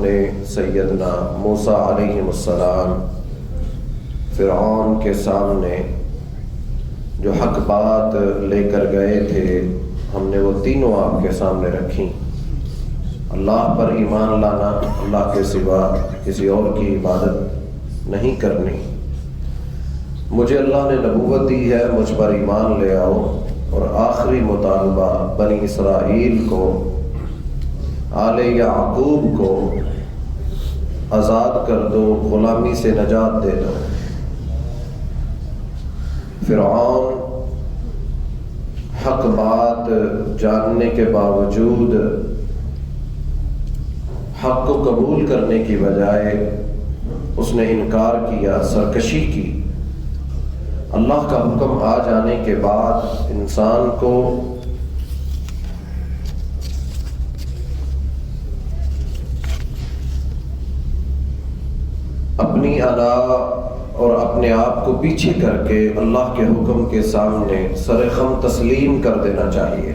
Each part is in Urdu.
نے سیدنا موسیٰ علیہ السلام فرعون کے سامنے جو حق بات لے کر گئے تھے، ہم نے وہ تینوں آپ کے سامنے رکھیں۔ اللہ پر ایمان لانا، اللہ کے سوا کسی اور کی عبادت نہیں کرنی، مجھے اللہ نے نبوت دی ہے، مجھ پر ایمان لے آؤ، اور آخری مطالبہ بنی اسرائیل کو، آل یعقوب کو آزاد کر دو، غلامی سے نجات دے دو۔ فرعون حق بات جاننے کے باوجود حق کو قبول کرنے کی بجائے اس نے انکار کیا، سرکشی کی۔ اللہ کا حکم آ جانے کے بعد انسان کو اپنی انا اور اپنے آپ کو پیچھے کر کے اللہ کے حکم کے سامنے سر خم تسلیم کر دینا چاہیے۔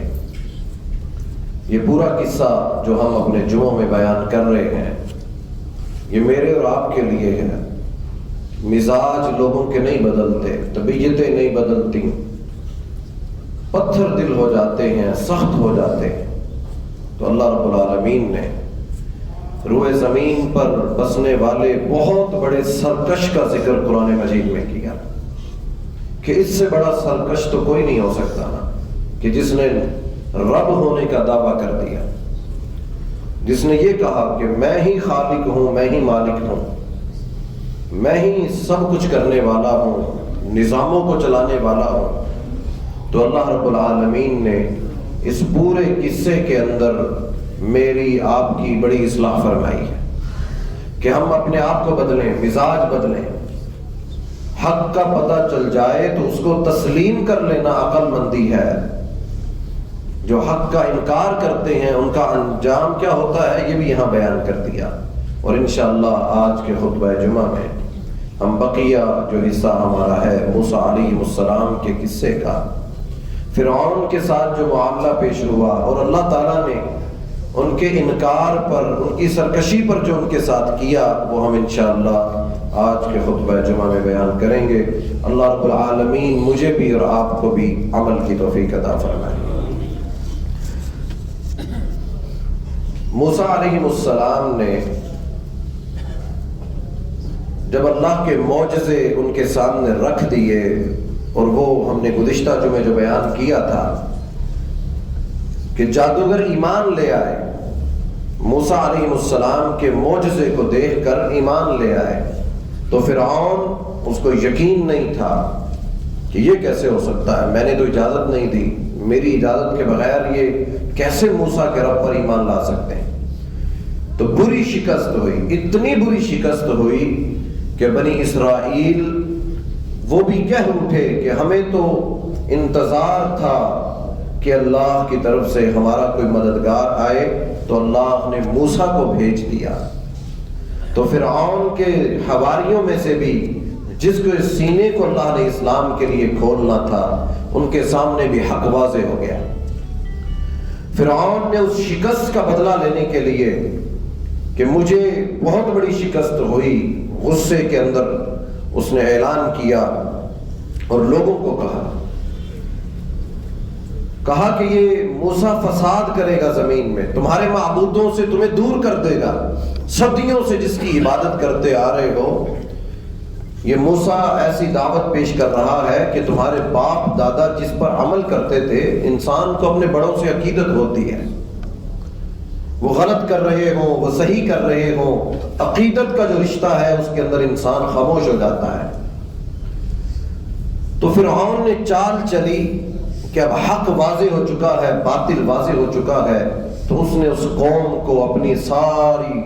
یہ پورا قصہ جو ہم اپنے جمعوں میں بیان کر رہے ہیں، یہ میرے اور آپ کے لیے ہے۔ مزاج لوگوں کے نہیں بدلتے، طبیعتیں نہیں بدلتی، پتھر دل ہو جاتے ہیں، سخت ہو جاتے ہیں، تو اللہ رب العالمین نے روئے زمین پر بسنے والے بہت بڑے سرکش کا ذکر قرآن مجید میں کیا کہ اس سے بڑا سرکش تو کوئی نہیں ہو سکتا نا، کہ جس نے رب ہونے کا دعویٰ کر دیا، جس نے یہ کہا کہ میں ہی خالق ہوں، میں ہی مالک ہوں، میں ہی سب کچھ کرنے والا ہوں، نظاموں کو چلانے والا ہوں۔ تو اللہ رب العالمین نے اس پورے قصے کے اندر میری آپ کی بڑی اصلاح فرمائی ہے کہ ہم اپنے آپ کو بدلیں، مزاج بدلیں۔ حق کا پتہ چل جائے تو اس کو تسلیم کر لینا عقل مندی ہے۔ جو حق کا انکار کرتے ہیں ان کا انجام کیا ہوتا ہے، یہ بھی یہاں بیان کر دیا۔ اور انشاءاللہ آج کے خطبہ جمعہ میں ہم بقیہ جو حصہ ہمارا ہے موسیٰ علیہ السلام کے قصے کا، فرعون کے ساتھ جو معاملہ پیش ہوا اور اللہ تعالیٰ نے ان کے انکار پر، ان کی سرکشی پر جو ان کے ساتھ کیا، وہ ہم انشاءاللہ آج کے خطبہ جمعہ میں بیان کریں گے۔ اللہ رب العالمین مجھے بھی اور آپ کو بھی عمل کی توفیق عطا فرمائے۔ موسیٰ علیہ السلام نے جب اللہ کے معجزے ان کے سامنے رکھ دیے، اور وہ ہم نے گزشتہ جمعے جو بیان کیا تھا کہ جادوگر ایمان لے آئے، موسیٰ علیہ السلام کے معجزے کو دیکھ کر ایمان لے آئے، تو فرعون اس کو یقین نہیں تھا کہ یہ کیسے ہو سکتا ہے، میں نے تو اجازت نہیں دی، میری اجازت کے بغیر یہ کیسے موسیٰ کے رب پر ایمان لا سکتے ہیں۔ تو بری شکست ہوئی، اتنی بری شکست ہوئی کہ بنی اسرائیل وہ بھی کہہ اٹھے کہ ہمیں تو انتظار تھا کہ اللہ کی طرف سے ہمارا کوئی مددگار آئے، تو اللہ نے موسیٰ کو بھیج دیا۔ تو فرعون کے حواریوں میں سے بھی جس کو اس سینے کو اللہ نے اسلام کے لیے کھولنا تھا، ان کے سامنے بھی حق واضح ہو گیا۔ فرعون نے اس شکست کا بدلہ لینے کے لیے کہ مجھے بہت بڑی شکست ہوئی، غصے کے اندر اس نے اعلان کیا اور لوگوں کو کہا کہ یہ موسیٰ فساد کرے گا زمین میں، تمہارے معبودوں سے تمہیں دور کر دے گا، صدیوں سے جس کی عبادت کرتے آ رہے ہو، یہ موسیٰ ایسی دعوت پیش کر رہا ہے کہ تمہارے باپ دادا جس پر عمل کرتے تھے، انسان کو اپنے بڑوں سے عقیدت ہوتی ہے، وہ غلط کر رہے ہوں، وہ صحیح کر رہے ہوں، عقیدت کا جو رشتہ ہے اس کے اندر انسان خاموش ہو جاتا ہے۔ تو فرعون نے چال چلی کہ اب حق واضح ہو چکا ہے، باطل واضح ہو چکا ہے، تو اس نے اس قوم کو، اپنی ساری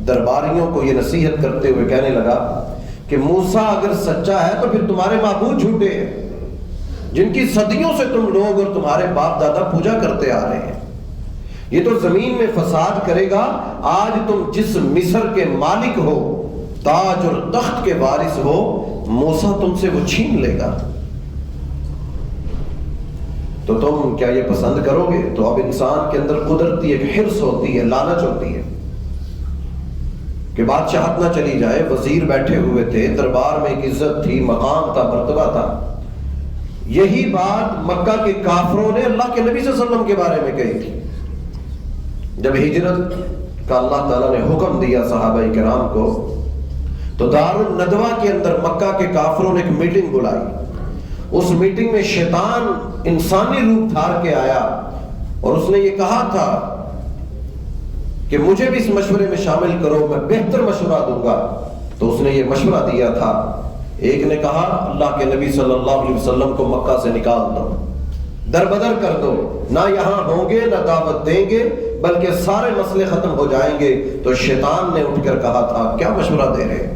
درباریوں کو یہ نصیحت کرتے ہوئے کہنے لگا کہ موسیٰ اگر سچا ہے تو پھر تمہارے معبود جھوٹے ہیں، جن کی صدیوں سے تم لوگ اور تمہارے باپ دادا پوجا کرتے آ رہے ہیں، یہ تو زمین میں فساد کرے گا۔ آج تم جس مصر کے مالک ہو، تاج اور تخت کے وارث ہو، موسیٰ تم سے وہ چھین لے گا، تو تم کیا یہ پسند کرو گے؟ تو اب انسان کے اندر قدرتی ایک حرص ہوتی ہے، لالچ ہوتی ہے، کہ بادشاہت نہ چلی جائے، وزیر بیٹھے ہوئے تھے، دربار میں ایک عزت تھی، مقام تھا، مرتبہ تھا۔ یہی بات مکہ کے کافروں نے اللہ کے نبی صلی اللہ علیہ وسلم کے بارے میں کہی تھی۔ جب ہجرت کا اللہ تعالیٰ نے حکم دیا صحابہ کرام کو، تو دار الندوہ کے اندر مکہ کے کافروں نے ایک میٹنگ بلائی۔ اس میٹنگ میں شیطان انسانی روپ دھار کے آیا اور اس نے یہ کہا تھا کہ مجھے بھی اس مشورے میں شامل کرو، میں بہتر مشورہ دوں گا۔ تو اس نے یہ مشورہ دیا تھا، ایک نے کہا اللہ کے نبی صلی اللہ علیہ وسلم کو مکہ سے نکال دو، دربدر کر دو، نہ یہاں ہوں گے نہ دعوت دیں گے، بلکہ سارے مسئلے ختم ہو جائیں گے۔ تو شیطان نے اٹھ کر کہا تھا کیا مشورہ دے رہے،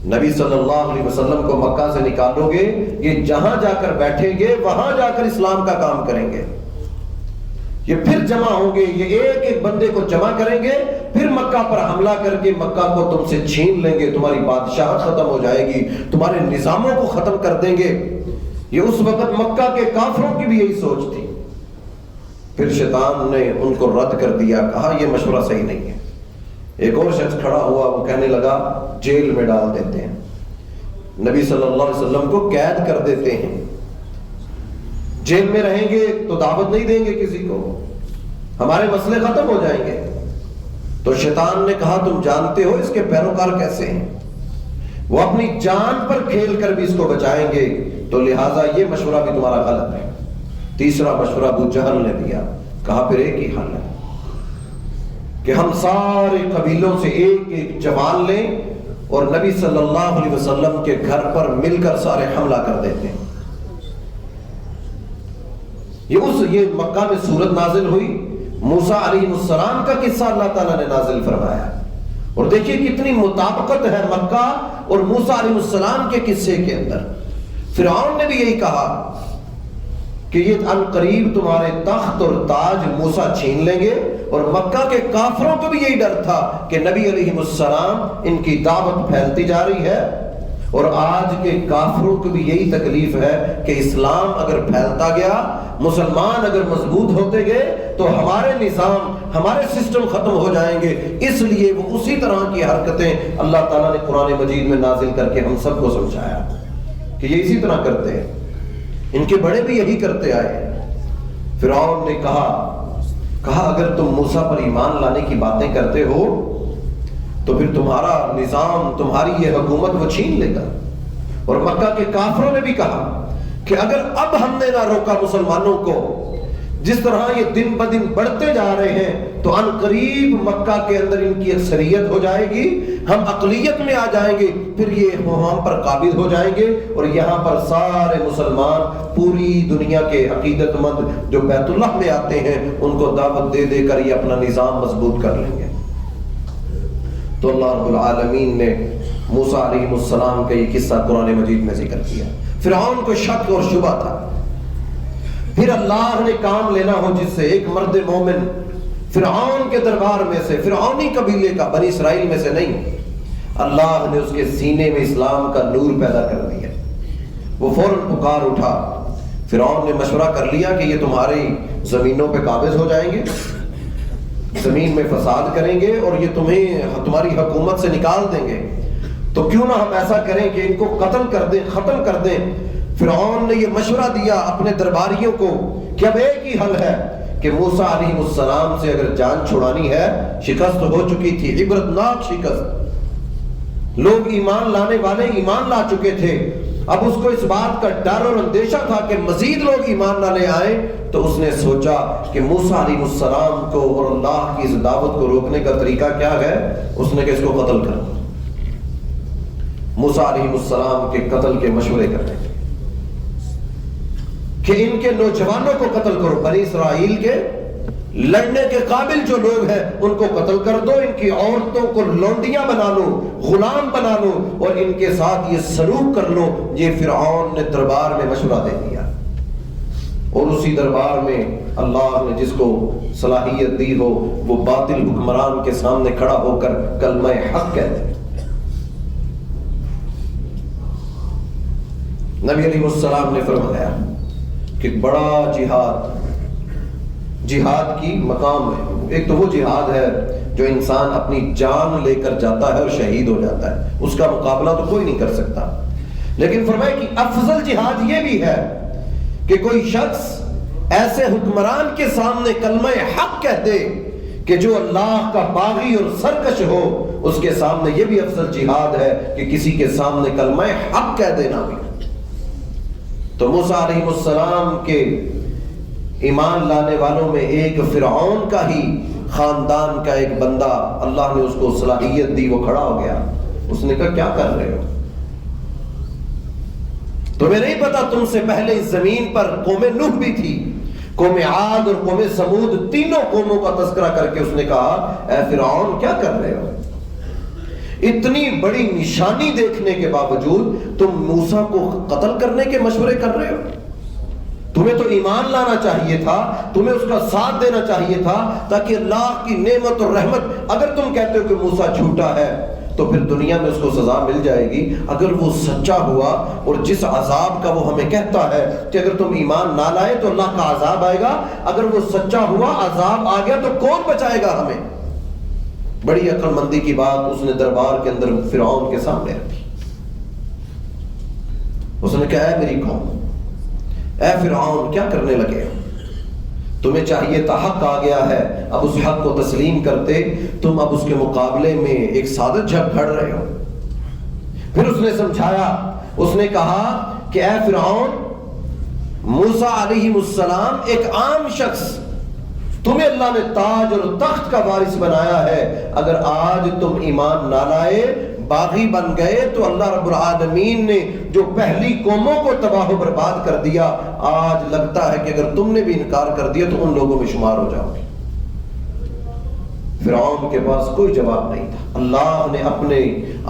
نبی صلی اللہ علیہ وسلم کو مکہ سے نکالو گے، یہ جہاں جا کر بیٹھیں گے وہاں جا کر اسلام کا کام کریں گے، یہ پھر جمع ہوں گے، یہ ایک ایک بندے کو جمع کریں گے، پھر مکہ پر حملہ کر کے مکہ کو تم سے چھین لیں گے، تمہاری بادشاہت ختم ہو جائے گی، تمہارے نظاموں کو ختم کر دیں گے۔ یہ اس وقت مکہ کے کافروں کی بھی یہی سوچ تھی۔ پھر شیطان نے ان کو رد کر دیا، کہا یہ مشورہ صحیح نہیں ہے۔ ایک اور شخص کھڑا ہوا، وہ کہنے لگا جیل میں ڈال دیتے ہیں، نبی صلی اللہ علیہ وسلم کو قید کر دیتے ہیں، جیل میں رہیں گے تو دعوت نہیں دیں گے کسی کو، ہمارے مسئلے ختم ہو جائیں گے۔ تو شیطان نے کہا تم جانتے ہو اس کے پیروکار کیسے ہیں، وہ اپنی جان پر کھیل کر بھی اس کو بچائیں گے، تو لہٰذا یہ مشورہ بھی تمہارا غلط ہے۔ تیسرا مشورہ ابو جہل نے دیا، کہا پھر ایک ہی حل ہے کہ ہم سارے قبیلوں سے ایک ایک جوان لیں اور نبی صلی اللہ علیہ وسلم کے گھر پر مل کر سارے حملہ کر دیتے ہیں۔ یہ مکہ میں سورت نازل ہوئی، موسیٰ علیہ السلام کا قصہ اللہ تعالیٰ نے نازل فرمایا، اور دیکھیے کتنی مطابقت ہے مکہ اور موسیٰ علیہ السلام کے قصے کے اندر۔ فرعون نے بھی یہی کہا کہ یہ عنقریب تمہارے تخت اور تاج موسیٰ چھین لیں گے، اور مکہ کے کافروں کو بھی یہی ڈر تھا کہ نبی علیہ السلام ان کی دعوت پھیلتی جا رہی ہے، اور آج کے کافروں کو بھی یہی تکلیف ہے کہ اسلام اگر پھیلتا گیا، مسلمان اگر مضبوط ہوتے گئے تو ہمارے نظام، ہمارے سسٹم ختم ہو جائیں گے۔ اس لیے وہ اسی طرح کی حرکتیں اللہ تعالیٰ نے قرآن مجید میں نازل کر کے ہم سب کو سمجھایا کہ یہ اسی طرح کرتے ہیں، ان کے بڑے بھی یہی کرتے آئے۔ فرعون نے کہا اگر تم موسیٰ پر ایمان لانے کی باتیں کرتے ہو تو پھر تمہارا نظام، تمہاری یہ حکومت وہ چھین لے گا۔ اور مکہ کے کافروں نے بھی کہا کہ اگر اب ہم نے نہ روکا مسلمانوں کو، جس طرح یہ دن بدن بڑھتے جا رہے ہیں تو عنقریب مکہ کے اندر ان کی اکثریت ہو جائے گی، ہم اقلیت میں آ جائیں گے، پھر یہ ہم پر قابض ہو جائیں گے، اور یہاں پر سارے مسلمان پوری دنیا کے عقیدت مند جو بیت اللہ میں آتے ہیں ان کو دعوت دے دے کر یہ اپنا نظام مضبوط کر لیں گے۔ تو اللہ رب العالمین نے موسیٰ علیہ السلام کا یہ قصہ قرآن مجید میں ذکر کیا۔ فرعون کو شک اور شبہ تھا، پھر اللہ نے کام لینا ہو جس سے ایک مرد مومن فرعون کے دربار میں سے، فرعونی قبیلے کا، بنی اسرائیل میں سے نہیں، اللہ نے اس کے سینے میں اسلام کا نور پیدا کر دیا۔ وہ فوراً پکار اٹھا، فرعون نے مشورہ کر لیا کہ یہ تمہاری زمینوں پہ قابض ہو جائیں گے، زمین میں فساد کریں گے، اور یہ تمہیں تمہاری حکومت سے نکال دیں گے، تو کیوں نہ ہم ایسا کریں کہ ان کو قتل کر دیں، ختم کر دیں۔ فرعون نے یہ مشورہ دیا اپنے درباریوں کو کہ اب ایک ہی حل ہے کہ موسیٰ علیہ السلام سے اگر جان چھڑانی ہے، شکست ہو چکی تھی، عبرتناک شکست، لوگ ایمان لانے والے ایمان لا چکے تھے، اب اس کو اس بات کا ڈر اور اندیشہ تھا کہ مزید لوگ ایمان نہ لے آئیں، تو اس نے سوچا کہ موسیٰ علیہ السلام کو اور اللہ کی اس دعوت کو روکنے کا طریقہ کیا ہے، اس نے کہ اس کو قتل کر دو۔ موسیٰ علیہ السلام کے قتل کے مشورے کرنے کہ ان کے نوجوانوں کو قتل کرو، بنی اسرائیل کے لڑنے کے قابل جو لوگ ہیں ان کو قتل کر دو، ان کی عورتوں کو لونڈیاں بنا لو، غلام بنا لو، اور ان کے ساتھ یہ سلوک کر لو۔ یہ فرعون نے دربار میں مشورہ دے دیا، اور اسی دربار میں اللہ نے جس کو صلاحیت دی ہو وہ باطل حکمران کے سامنے کھڑا ہو کر کلمہ حق کہتے ہیں۔ نبی علیہ السلام نے فرمایا کہ بڑا جہاد کی مقام ہے، ایک تو وہ جہاد ہے جو انسان اپنی جان لے کر جاتا ہے اور شہید ہو جاتا ہے، اس کا مقابلہ تو کوئی نہیں کر سکتا۔ لیکن فرمائے کہ افضل جہاد یہ بھی ہے کہ کوئی شخص ایسے حکمران کے سامنے کلمہ حق کہہ دے کہ جو اللہ کا باغی اور سرکش ہو، اس کے سامنے یہ بھی افضل جہاد ہے کہ کسی کے سامنے کلمہ حق کہہ دینا بھی۔ تو موسیٰ علیہ السلام کے ایمان لانے والوں میں ایک فرعون کا ہی خاندان کا ایک بندہ، اللہ نے اس کو صلاحیت دی، وہ کھڑا ہو گیا۔ اس نے کہا کیا کر رہے ہو؟ تمہیں نہیں پتا تم سے پہلے اس زمین پر قوم نوح بھی تھی، قوم عاد اور قوم سمود، تینوں قوموں کا تذکرہ کر کے اس نے کہا اے فرعون کیا کر رہے ہو؟ اتنی بڑی نشانی دیکھنے کے باوجود تم موسیٰ کو قتل کرنے کے مشورے کر رہے ہو؟ تمہیں تو ایمان لانا چاہیے تھا، تمہیں اس کا ساتھ دینا چاہیے تھا تاکہ اللہ کی نعمت اور رحمت، اگر تم کہتے ہو کہ موسیٰ جھوٹا ہے تو پھر دنیا میں اس کو سزا مل جائے گی، اگر وہ سچا ہوا اور جس عذاب کا وہ ہمیں کہتا ہے کہ اگر تم ایمان نہ لائے تو اللہ کا عذاب آئے گا، اگر وہ سچا ہوا عذاب آ گیا تو کون بچائے گا ہمیں؟ بڑی عقل مندی کی بات اس نے دربار کے اندر فرعون کے سامنے رکھی۔ اس نے کہا اے میری قوم، اے فرعون کیا کرنے لگے ہو؟ تمہیں چاہیے تھا حق آ گیا ہے، اب اس حق کو تسلیم کرتے، تم اب اس کے مقابلے میں ایک سازش جھڑ کھڑ رہے ہو۔ پھر اس نے سمجھایا، اس نے کہا کہ اے فرعون، موسیٰ علیہ السلام ایک عام شخص، تمہیں اللہ نے تاج اور تخت کا وارث بنایا ہے، اگر آج تم ایمان نہ لائے، باغی بن گئے، تو اللہ رب العالمین نے جو پہلی قوموں کو تباہ و برباد کر دیا، آج لگتا ہے کہ اگر تم نے بھی انکار کر دیا تو ان لوگوں میں شمار ہو جاؤ گے۔ فرعون کے پاس کوئی جواب نہیں تھا۔ اللہ نے اپنے،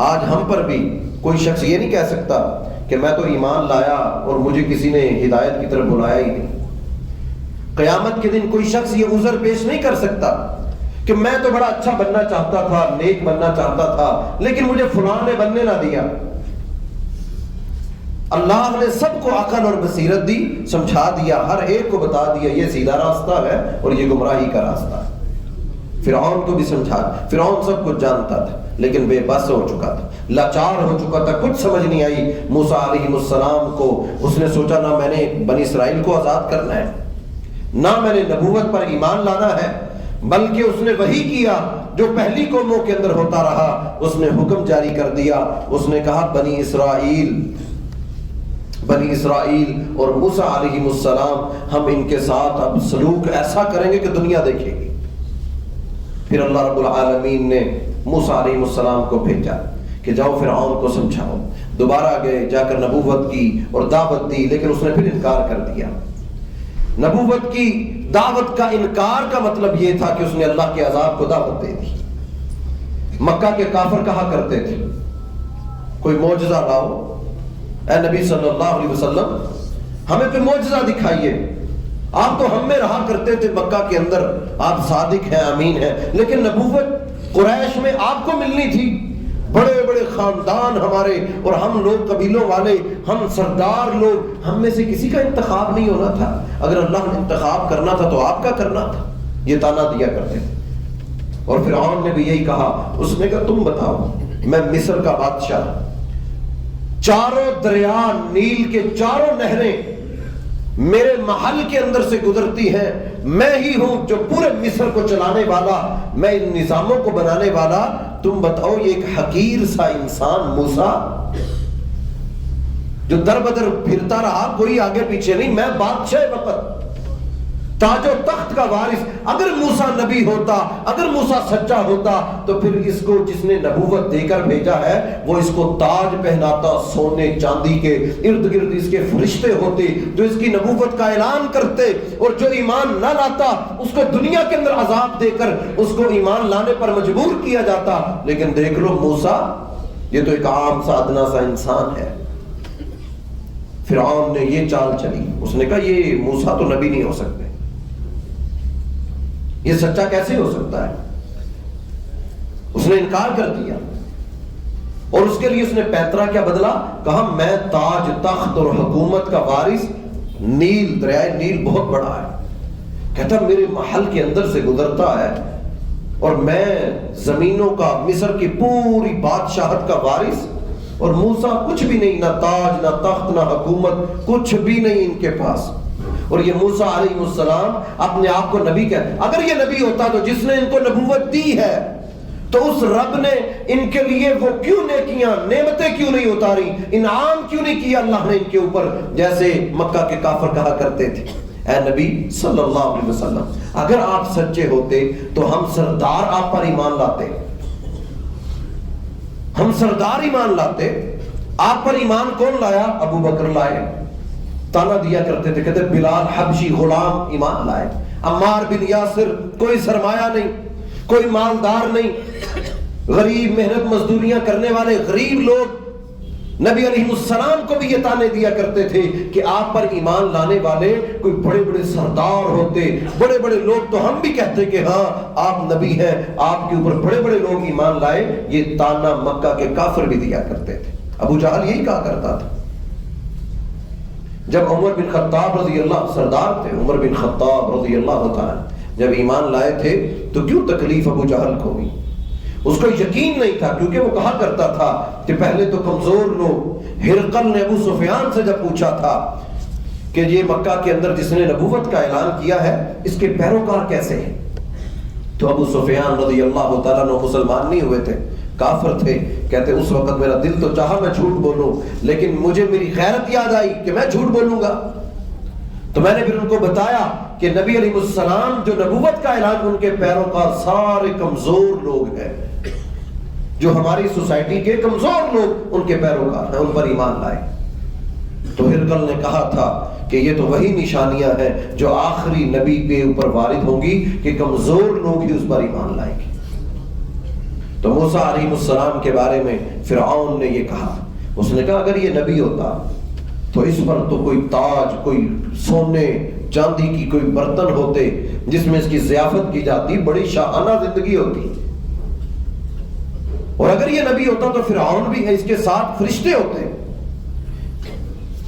آج ہم پر بھی کوئی شخص یہ نہیں کہہ سکتا کہ میں تو ایمان لایا اور مجھے کسی نے ہدایت کی طرف بلایا ہی نہیں۔ قیامت کے دن کوئی شخص یہ عذر پیش نہیں کر سکتا کہ میں تو بڑا اچھا بننا چاہتا تھا، نیک بننا چاہتا تھا، لیکن مجھے فلاں نے بننے نہ دیا۔ اللہ نے سب کو عقل اور بصیرت دی، سمجھا دیا، ہر ایک کو بتا دیا یہ سیدھا راستہ ہے اور یہ گمراہی کا راستہ ہے۔ فرعون کو بھی سمجھا، فرعون سب کچھ جانتا تھا لیکن بے بس ہو چکا تھا، لاچار ہو چکا تھا، کچھ سمجھ نہیں آئی موسیٰ علیہ السلام کو۔ اس نے سوچا نہ میں نے بنی اسرائیل کو آزاد کرنا ہے، نہ میں نے نبوت پر ایمان لانا ہے، بلکہ اس نے وہی کیا جو پہلی قوموں کے اندر ہوتا رہا، اس نے حکم جاری کر دیا۔ اس نے کہا بنی اسرائیل اور موسیٰ علیہ السلام، ہم ان کے ساتھ اب سلوک ایسا کریں گے کہ دنیا دیکھے گی۔ پھر اللہ رب العالمین نے موسیٰ علیہ السلام کو بھیجا کہ جاؤ فرعون کو سمجھاؤ۔ دوبارہ گئے، جا کر نبوت کی اور دعوت دی، لیکن اس نے پھر انکار کر دیا۔ نبوت کی دعوت کا انکار کا مطلب یہ تھا کہ اس نے اللہ کے عذاب کو دعوت دے دی۔ مکہ کے کافر کہا کرتے تھے کوئی معجزہ لاؤ، اے نبی صلی اللہ علیہ وسلم ہمیں کوئی معجزہ دکھائیے۔ آپ تو ہم میں رہا کرتے تھے مکہ کے اندر، آپ صادق ہیں، امین ہیں، لیکن نبوت قریش میں آپ کو ملنی تھی، بڑے بڑے خاندان ہمارے اور ہم لوگ قبیلوں والے، ہم سردار لوگ، ہم میں سے کسی کا انتخاب نہیں ہونا تھا، اگر اللہ نے انتخاب کرنا تھا تو آپ کا کرنا تھا، یہ تانا دیا کرتے تھے۔ اور فرعون نے بھی یہی کہا، اس نے کہا تم بتاؤ، میں مصر کا بادشاہ، چاروں دریا نیل کے چاروں نہریں میرے محل کے اندر سے گزرتی ہیں، میں ہی ہوں جو پورے مصر کو چلانے والا، میں ان نظاموں کو بنانے والا، تم بتاؤ یہ ایک حقیر سا انسان موسیٰ جو در بدر پھرتا رہا، کوئی آگے پیچھے نہیں، میں بادشاہ وقت، تاج و تخت کا وارث، اگر موسیٰ نبی ہوتا، اگر موسیٰ سچا ہوتا تو پھر اس کو جس نے نبوت دے کر بھیجا ہے وہ اس کو تاج پہناتا، سونے چاندی کے، ارد گرد اس کے فرشتے ہوتے جو اس کی نبوت کا اعلان کرتے، اور جو ایمان نہ لاتا اس کو دنیا کے اندر عذاب دے کر اس کو ایمان لانے پر مجبور کیا جاتا۔ لیکن دیکھ لو موسیٰ، یہ تو ایک عام سا ادنا سا انسان ہے۔ فرعون نے یہ چال چلی، اس نے کہا یہ موسیٰ تو نبی نہیں ہو سکتے، یہ سچا کیسے ہو سکتا ہے؟ اس نے انکار کر دیا، اور اس کے لیے اس نے پیترا کیا بدلا؟ کہا میں تاج تخت اور حکومت کا وارث، نیل، دریائے نیل بہت بڑا ہے، کہتا میرے محل کے اندر سے گزرتا ہے، اور میں زمینوں کا، مصر کی پوری بادشاہت کا وارث، اور موسیٰ کچھ بھی نہیں، نہ تاج نہ تخت نہ حکومت، کچھ بھی نہیں ان کے پاس۔ اور یہ موسیٰ علیہ السلام اپنے آپ کو نبی کہتے۔ اگر یہ نبی ہوتا تو جس نے ان کو نبوت دی ہے تو اس رب نے ان کے لیے وہ کیوں نیکیاں، نعمتیں کیوں نہیں اتاری، انعام کیوں نہیں کیا اللہ نے ان کے اوپر، جیسے مکہ کے کافر کہا کرتے تھے۔ اے نبی صلی اللہ علیہ وسلم، اگر آپ سچے ہوتے تو ہم سردار آپ پر ایمان لاتے، ہم سردار ایمان لاتے۔ آپ پر ایمان کون لایا؟ ابو بکر لائے، تانا دیا کرتے تھے، کہتے بلال حبشی غلام ایمان لائے، عمار بن یاسر کوئی سرمایہ نہیں، کوئی مالدار نہیں، غریب محنت مزدوریاں کرنے والے غریب لوگ۔ نبی علیہ السلام کو بھی یہ تانے دیا کرتے تھے کہ آپ پر ایمان لانے والے کوئی بڑے بڑے سردار ہوتے، بڑے بڑے لوگ، تو ہم بھی کہتے کہ ہاں آپ نبی ہیں، آپ کے اوپر بڑے بڑے لوگ ایمان لائے۔ یہ تانا مکہ کے کافر بھی دیا کرتے تھے۔ ابو جہل یہی کہا کرتا تھا۔ جب عمر بن خطاب رضی اللہ سردار تھے، عمر بن خطاب رضی اللہ تعالی جب ایمان لائے تھے تو کیوں تکلیف ابو جہل کو ہوئی؟ اس کو یقین نہیں تھا، کیونکہ وہ کہا کرتا تھا کہ پہلے تو کمزور لوگ، ہرقل نے ابو سفیان سے جب پوچھا تھا کہ یہ مکہ کے اندر جس نے نبوت کا اعلان کیا ہے اس کے پیروکار کیسے ہیں، تو ابو سفیان رضی اللہ تعالیٰ عنہ مسلمان نہیں ہوئے تھے، کافر تھے۔ کہتے اس وقت میرا دل تو چاہا میں جھوٹ بولوں، لیکن مجھے میری غیرت یاد آئی کہ میں جھوٹ بولوں گا، تو میں نے پھر ان کو بتایا کہ نبی علیہ السلام جو نبوت کا اعلان، ان کے پیروکار سارے کمزور لوگ ہیں، جو ہماری سوسائٹی کے کمزور لوگ ان کے پیروکار ہیں، ان پر ایمان لائے۔ تو ہرقل نے کہا تھا کہ یہ تو وہی نشانیاں ہیں جو آخری نبی کے اوپر وارد ہوں گی کہ کمزور لوگ ہی اس پر ایمان لائیں گے۔ تو موسیٰ علیہ السلام کے بارے میں فرعون نے یہ کہا، اس نے کہا اگر یہ نبی ہوتا تو اس پر تو کوئی تاج، کوئی سونے چاندی کی کوئی برتن ہوتے جس میں اس کی ضیافت کی جاتی، بڑی شاہانہ زندگی ہوتی۔ اور اگر یہ نبی ہوتا تو فرعون بھی ہے، اس کے ساتھ فرشتے ہوتے۔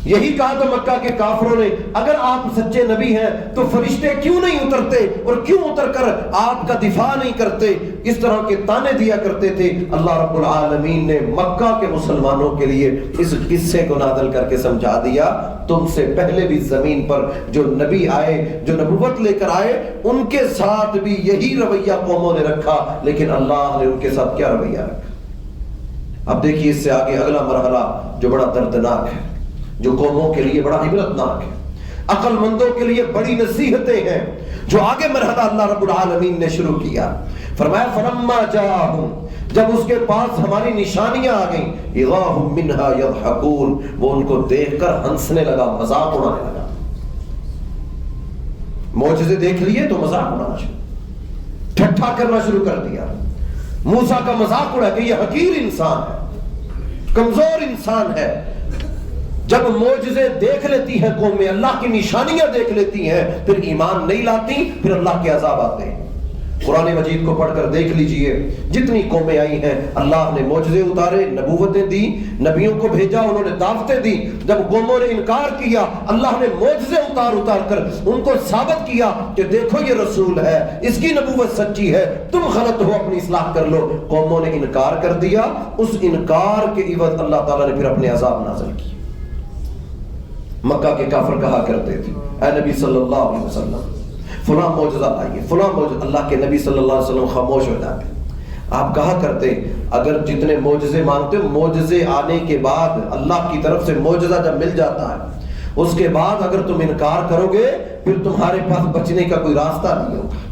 یہی کہا تو مکہ کے کافروں نے، اگر آپ سچے نبی ہیں تو فرشتے کیوں نہیں اترتے اور کیوں اتر کر آپ کا دفاع نہیں کرتے؟ اس طرح کے تانے دیا کرتے تھے۔ اللہ رب العالمین نے مکہ کے مسلمانوں کے لیے اس قصے کو نازل کر کے سمجھا دیا، تم سے پہلے بھی زمین پر جو نبی آئے، جو نبوت لے کر آئے، ان کے ساتھ بھی یہی رویہ قوموں نے رکھا، لیکن اللہ نے ان کے ساتھ کیا رویہ رکھا؟ اب دیکھیے اس سے آگے اگلا مرحلہ جو بڑا دردناک ہے، جو قوموں کے لیے بڑا عبرتناک ہے، عقل مندوں کے لیے بڑی نصیحتیں ہیں، جو آگے مرحلہ اللہ رب العالمین نے شروع کیا۔ فرمایا فلما جاءہم، جب اس کے پاس ہماری نشانیاں آ گئیں، اذا ہم منہا یضحکون، وہ ان کو دیکھ کر ہنسنے لگا، مذاق اڑانے لگا۔ معجزے دیکھ لیے تو مذاق اڑانا شروع، ٹھٹھا کرنا شروع کر دیا۔ موسیٰ کا مذاق اڑا کہ یہ حقیر انسان ہے، کمزور انسان ہے۔ جب معجزے دیکھ لیتی ہیں قومیں، اللہ کی نشانیاں دیکھ لیتی ہیں، پھر ایمان نہیں لاتی، پھر اللہ کے عذاب آتے ہیں۔ قرآن مجید کو پڑھ کر دیکھ لیجئے، جتنی قومیں آئی ہیں اللہ نے معجزے اتارے، نبوتیں دی، نبیوں کو بھیجا، انہوں نے دعوتیں دی۔ جب قوموں نے انکار کیا، اللہ نے معجزے اتار کر ان کو ثابت کیا کہ دیکھو یہ رسول ہے، اس کی نبوت سچی ہے، تم غلط ہو، اپنی اصلاح کر لو۔ قوموں نے انکار کر دیا، اس انکار کے عوض اللہ تعالیٰ نے پھر اپنے عذاب نازل کیا۔ مکہ کے کافر کہا کرتے تھے اے نبی صلی اللہ علیہ وسلم فلاں معجزہ لائیے، فلاں معجزہ۔ اللہ کے نبی صلی اللہ علیہ وسلم خاموش ہو جاتے۔ آپ کہا کرتے اگر جتنے معجزے مانگتے ہو، معجزے آنے کے بعد، اللہ کی طرف سے معجزہ جب مل جاتا ہے، اس کے بعد اگر تم انکار کرو گے پھر تمہارے پاس بچنے کا کوئی راستہ نہیں ہوگا،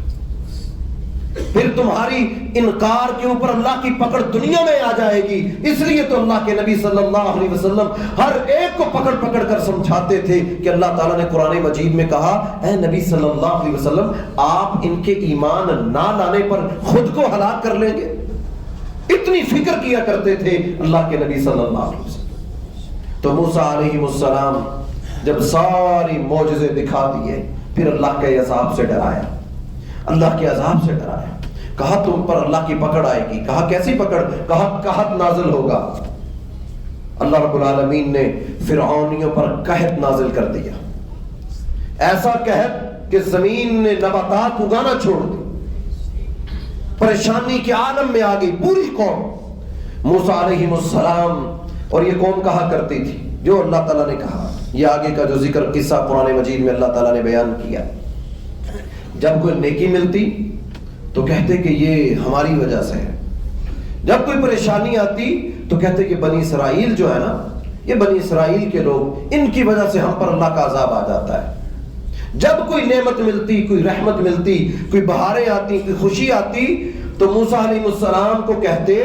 پھر تمہاری انکار کے اوپر اللہ کی پکڑ دنیا میں آ جائے گی۔ اس لیے تو اللہ کے نبی صلی اللہ علیہ وسلم ہر ایک کو پکڑ پکڑ کر سمجھاتے تھے کہ اللہ تعالیٰ نے قرآن مجید میں کہا اے نبی صلی اللہ علیہ وسلم آپ ان کے ایمان نہ لانے پر خود کو ہلاک کر لیں گے۔ اتنی فکر کیا کرتے تھے اللہ کے نبی صلی اللہ علیہ وسلم۔ تو موسیٰ علیہ السلام جب ساری معجزے دکھا دیے، پھر اللہ کے عذاب سے ڈرایا، اللہ کے عذاب سے ڈرایا۔ کہا تم پر اللہ کی پکڑ آئے گی۔ کہا کیسی پکڑ؟ کہا قحط نازل ہوگا۔ اللہ رب العالمین نے فرعونیوں پر قحط نازل کر دیا، ایسا قحط کہ زمین نے نباتات اگانا چھوڑ دی، پریشانی کے عالم میں آ گئی پوری قوم. موسیٰ علیہ السلام اور یہ قوم کہا کرتی تھی جو اللہ تعالیٰ نے کہا. یہ آگے کا جو ذکر قصہ قرآن مجید میں اللہ تعالیٰ نے بیان کیا. جب کوئی نیکی ملتی تو کہتے کہ یہ ہماری وجہ سے ہے. جب کوئی پریشانی آتی تو کہتے کہ بنی اسرائیل جو ہے نا، یہ بنی اسرائیل کے لوگ، ان کی وجہ سے ہم پر اللہ کا عذاب آ جاتا ہے. جب کوئی نعمت ملتی، کوئی رحمت ملتی، کوئی بہاریں آتی، کوئی خوشی آتی تو موسیٰ علیہ السلام کو کہتے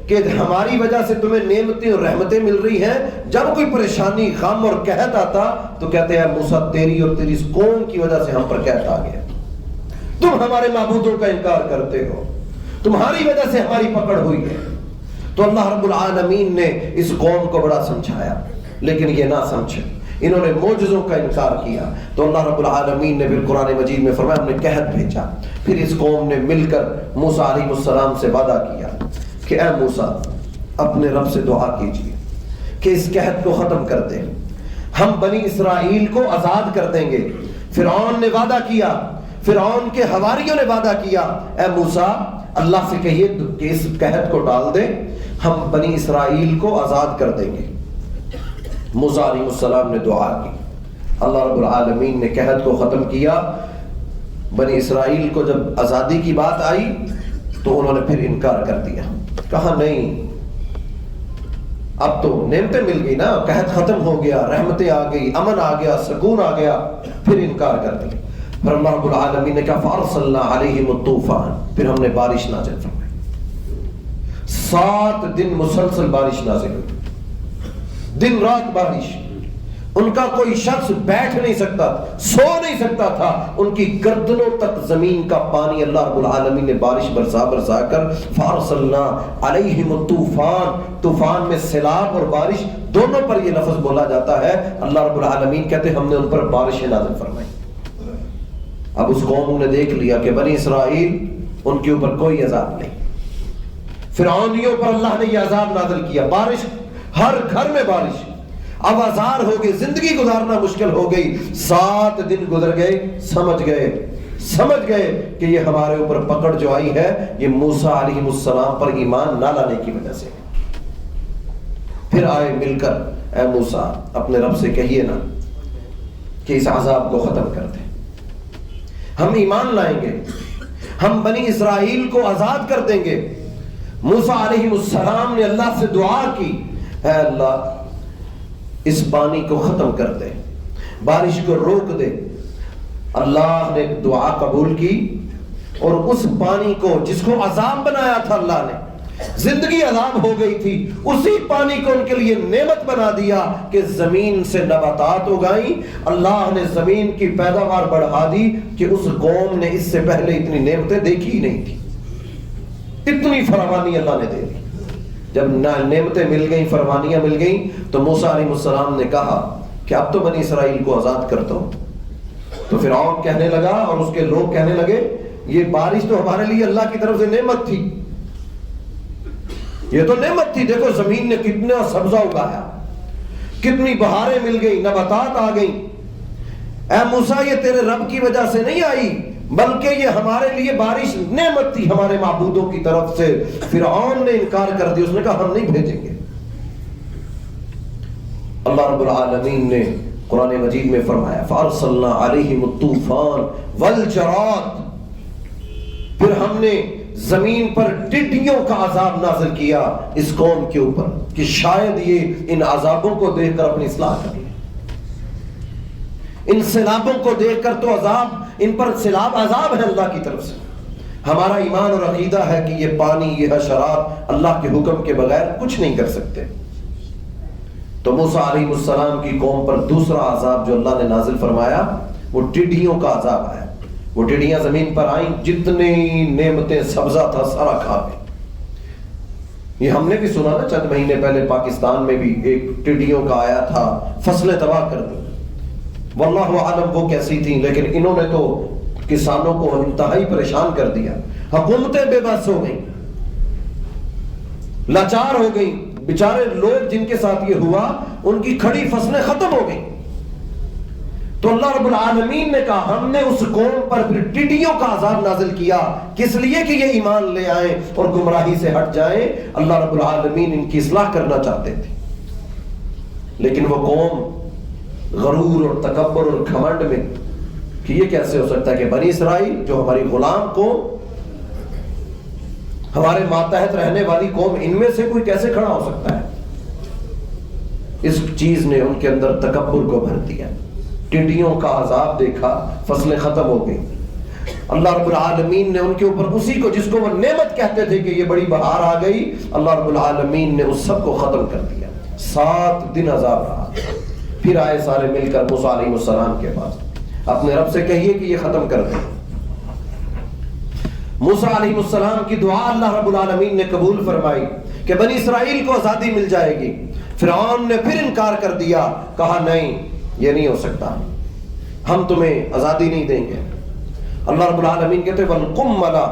کہ ہماری وجہ سے تمہیں نعمتیں اور رحمتیں مل رہی ہیں. جب کوئی پریشانی، غم اور قحط آتا تو کہتے ہیں موسیٰ تیری اور تیری اس قوم کی وجہ سے ہم پر قحط آ گیا. تم ہمارے معبودوں کا انکار کرتے ہو، تمہاری وجہ سے ہماری پکڑ ہوئی ہے. تو اللہ رب العالمین نے اس قوم کو بڑا سمجھایا، لیکن یہ نہ سمجھے، انہوں نے معجزوں کا انکار کیا. تو اللہ رب العالمین نے پھر قرآن مجید میں فرمایا ہم نے قحط بھیجا. پھر اس قوم نے مل کر موسیٰ علیہ السلام سے وعدہ کیا کہ اے موسیٰ اپنے رب سے دعا کیجیے کہ اس قحط کو ختم کر دے، ہم بنی اسرائیل کو آزاد کر دیں گے. فرعون نے وعدہ کیا، فرعون کے حواریوں نے وعدہ کیا اے موسیٰ اللہ سے کہیے کہ اس قحط کو ڈال دے، ہم بنی اسرائیل کو آزاد کر دیں گے. موسیٰ علیہ السلام نے دعا کی، اللہ رب العالمین نے قحط کو ختم کیا. بنی اسرائیل کو جب آزادی کی بات آئی تو انہوں نے پھر انکار کر دیا، کہا نہیں اب تو نعمتیں مل گئی نا، قحط ختم ہو گیا، رحمتیں آ گئی، امن آ گیا، سکون آ گیا. پھر انکار کر دیا. پھر اللہ رب العالمین نے کہا فارسلنا علیہم الطوفان، پھر ہم نے بارش نازل فرمائی. 7 دن مسلسل بارش نازل ہوئی، دن رات بارش. ان کا کوئی شخص بیٹھ نہیں سکتا، سو نہیں سکتا تھا. ان کی گردنوں تک زمین کا پانی اللہ رب العالمین نے بارش برسا کر فارسلنا علیہم الطوفان، طوفان میں سیلاب اور بارش دونوں پر یہ لفظ بولا جاتا ہے. اللہ رب العالمین کہتے ہم نے ان پر بارشیں نازل فرمائی. اب اس قوم نے دیکھ لیا کہ بنی اسرائیل ان کے اوپر کوئی عذاب نہیں. فرعونیوں پر اللہ نے یہ عذاب نازل کیا، بارش ہر گھر میں بارش. اب آزار ہو گئے، زندگی گزارنا مشکل ہو گئی. 7 دن گزر گئے، سمجھ گئے کہ یہ ہمارے اوپر پکڑ جو آئی ہے یہ موسیٰ علیہ السلام پر ایمان نہ لانے کی وجہ سے. پھر آئے مل کر اے موسیٰ اپنے رب سے کہیے نا کہ اس عذاب کو ختم کر دیں، ہم ایمان لائیں گے، ہم بنی اسرائیل کو آزاد کر دیں گے. موسیٰ علیہ السلام نے اللہ سے دعا کی اے اللہ اس پانی کو ختم کر دے، بارش کو روک دے. اللہ نے دعا قبول کی اور اس پانی کو جس کو عذاب بنایا تھا اللہ نے، زندگی عذاب ہو گئی تھی، اسی پانی کو ان کے لیے نعمت بنا دیا کہ زمین سے نباتات اگائیں. اللہ نے زمین کی پیداوار بڑھا دی کہ اس قوم نے اس سے پہلے اتنی نعمتیں دیکھی ہی نہیں تھی. اتنی فراوانی اللہ نے دے دی. جب نعمتیں مل گئیں، فراوانیاں مل گئیں تو موسیٰ علیہ السلام نے کہا کہ اب تو بنی اسرائیل کو آزاد کرتا ہوں. تو فرعون کہنے لگا اور اس کے لوگ کہنے لگے یہ بارش تو ہمارے لیے اللہ کی طرف سے نعمت تھی، یہ تو نعمت تھی. دیکھو زمین نے کتنا سبزہ اگایا، کتنی بہاریں مل گئی، نباتات آ گئیں. اے موسیٰ یہ تیرے رب کی وجہ سے نہیں آئی بلکہ یہ ہمارے لیے بارش نعمت تھی ہمارے معبودوں کی طرف سے. فرعون نے انکار کر دیا، اس نے کہا ہم نہیں بھیجیں گے. اللہ رب العالمین نے قرآن مجید میں فرمایا فارسلنا علیہم الطوفان والجراد، پھر ہم نے زمین پر ٹڈیوں کا عذاب نازل کیا اس قوم کے اوپر کہ شاید یہ ان عذابوں کو دیکھ کر اپنی اصلاح کر لیں. ان سیلابوں کو دیکھ کر تو عذاب، ان پر سیلاب عذاب ہے اللہ کی طرف سے. ہمارا ایمان اور عقیدہ ہے کہ یہ پانی، یہ حشرات اللہ کے حکم کے بغیر کچھ نہیں کر سکتے. تو موسیٰ علیہ السلام کی قوم پر دوسرا عذاب جو اللہ نے نازل فرمایا وہ ٹڈیوں کا عذاب ہے. وہ ٹڈیاں زمین پر آئیں، جتنی نعمتیں سبزہ تھا سارا کھا گئیں. یہ ہم نے بھی سنا نا چند مہینے پہلے پاکستان میں بھی ایک ٹڈیوں کا آیا تھا، فصلیں تباہ کر دی. واللہ اعلم وہ کیسی تھیں، لیکن انہوں نے تو کسانوں کو انتہائی پریشان کر دیا. حکومتیں بے بس ہو گئیں، لاچار ہو گئیں. بیچارے لوگ جن کے ساتھ یہ ہوا ان کی کھڑی فصلیں ختم ہو گئیں. تو اللہ رب العالمین نے کہا ہم نے اس قوم پر پھر ٹڈیوں کا عذاب نازل کیا، کس لیے کہ یہ ایمان لے آئیں اور گمراہی سے ہٹ جائیں۔ اللہ رب العالمین ان کی اصلاح کرنا چاہتے تھے، لیکن وہ قوم غرور اور تکبر اور گھمنڈ میں کہ یہ کیسے ہو سکتا ہے کہ بنی اسرائیل جو ہماری غلام قوم، ہمارے ماتحت رہنے والی قوم، ان میں سے کوئی کیسے کھڑا ہو سکتا ہے۔ اس چیز نے ان کے اندر تکبر کو بھر دیا، ٹڈیوں کا عذاب دیکھا، فصلیں ختم ہو گئی۔ اللہ رب العالمین نے ان کے اوپر اسی کو جس کو وہ نعمت کہتے تھے کہ یہ بڑی بہار آ گئی، اللہ رب العالمین نے اس سب کو ختم کر دیا۔ 7 دن عذاب رہا، پھر آئے سارے مل کر موسیٰ علیہ السلام کے پاس، اپنے رب سے کہیے کہ یہ ختم کر دیں۔ موسیٰ علیہ السلام کی دعا اللہ رب العالمین نے قبول فرمائی کہ بنی اسرائیل کو آزادی مل جائے گی۔ فرعون نے پھر انکار کر دیا، کہا نہیں یہ نہیں ہو سکتا، ہم تمہیں آزادی نہیں دیں گے۔ اللہ رب العالمین کہتے والقملا،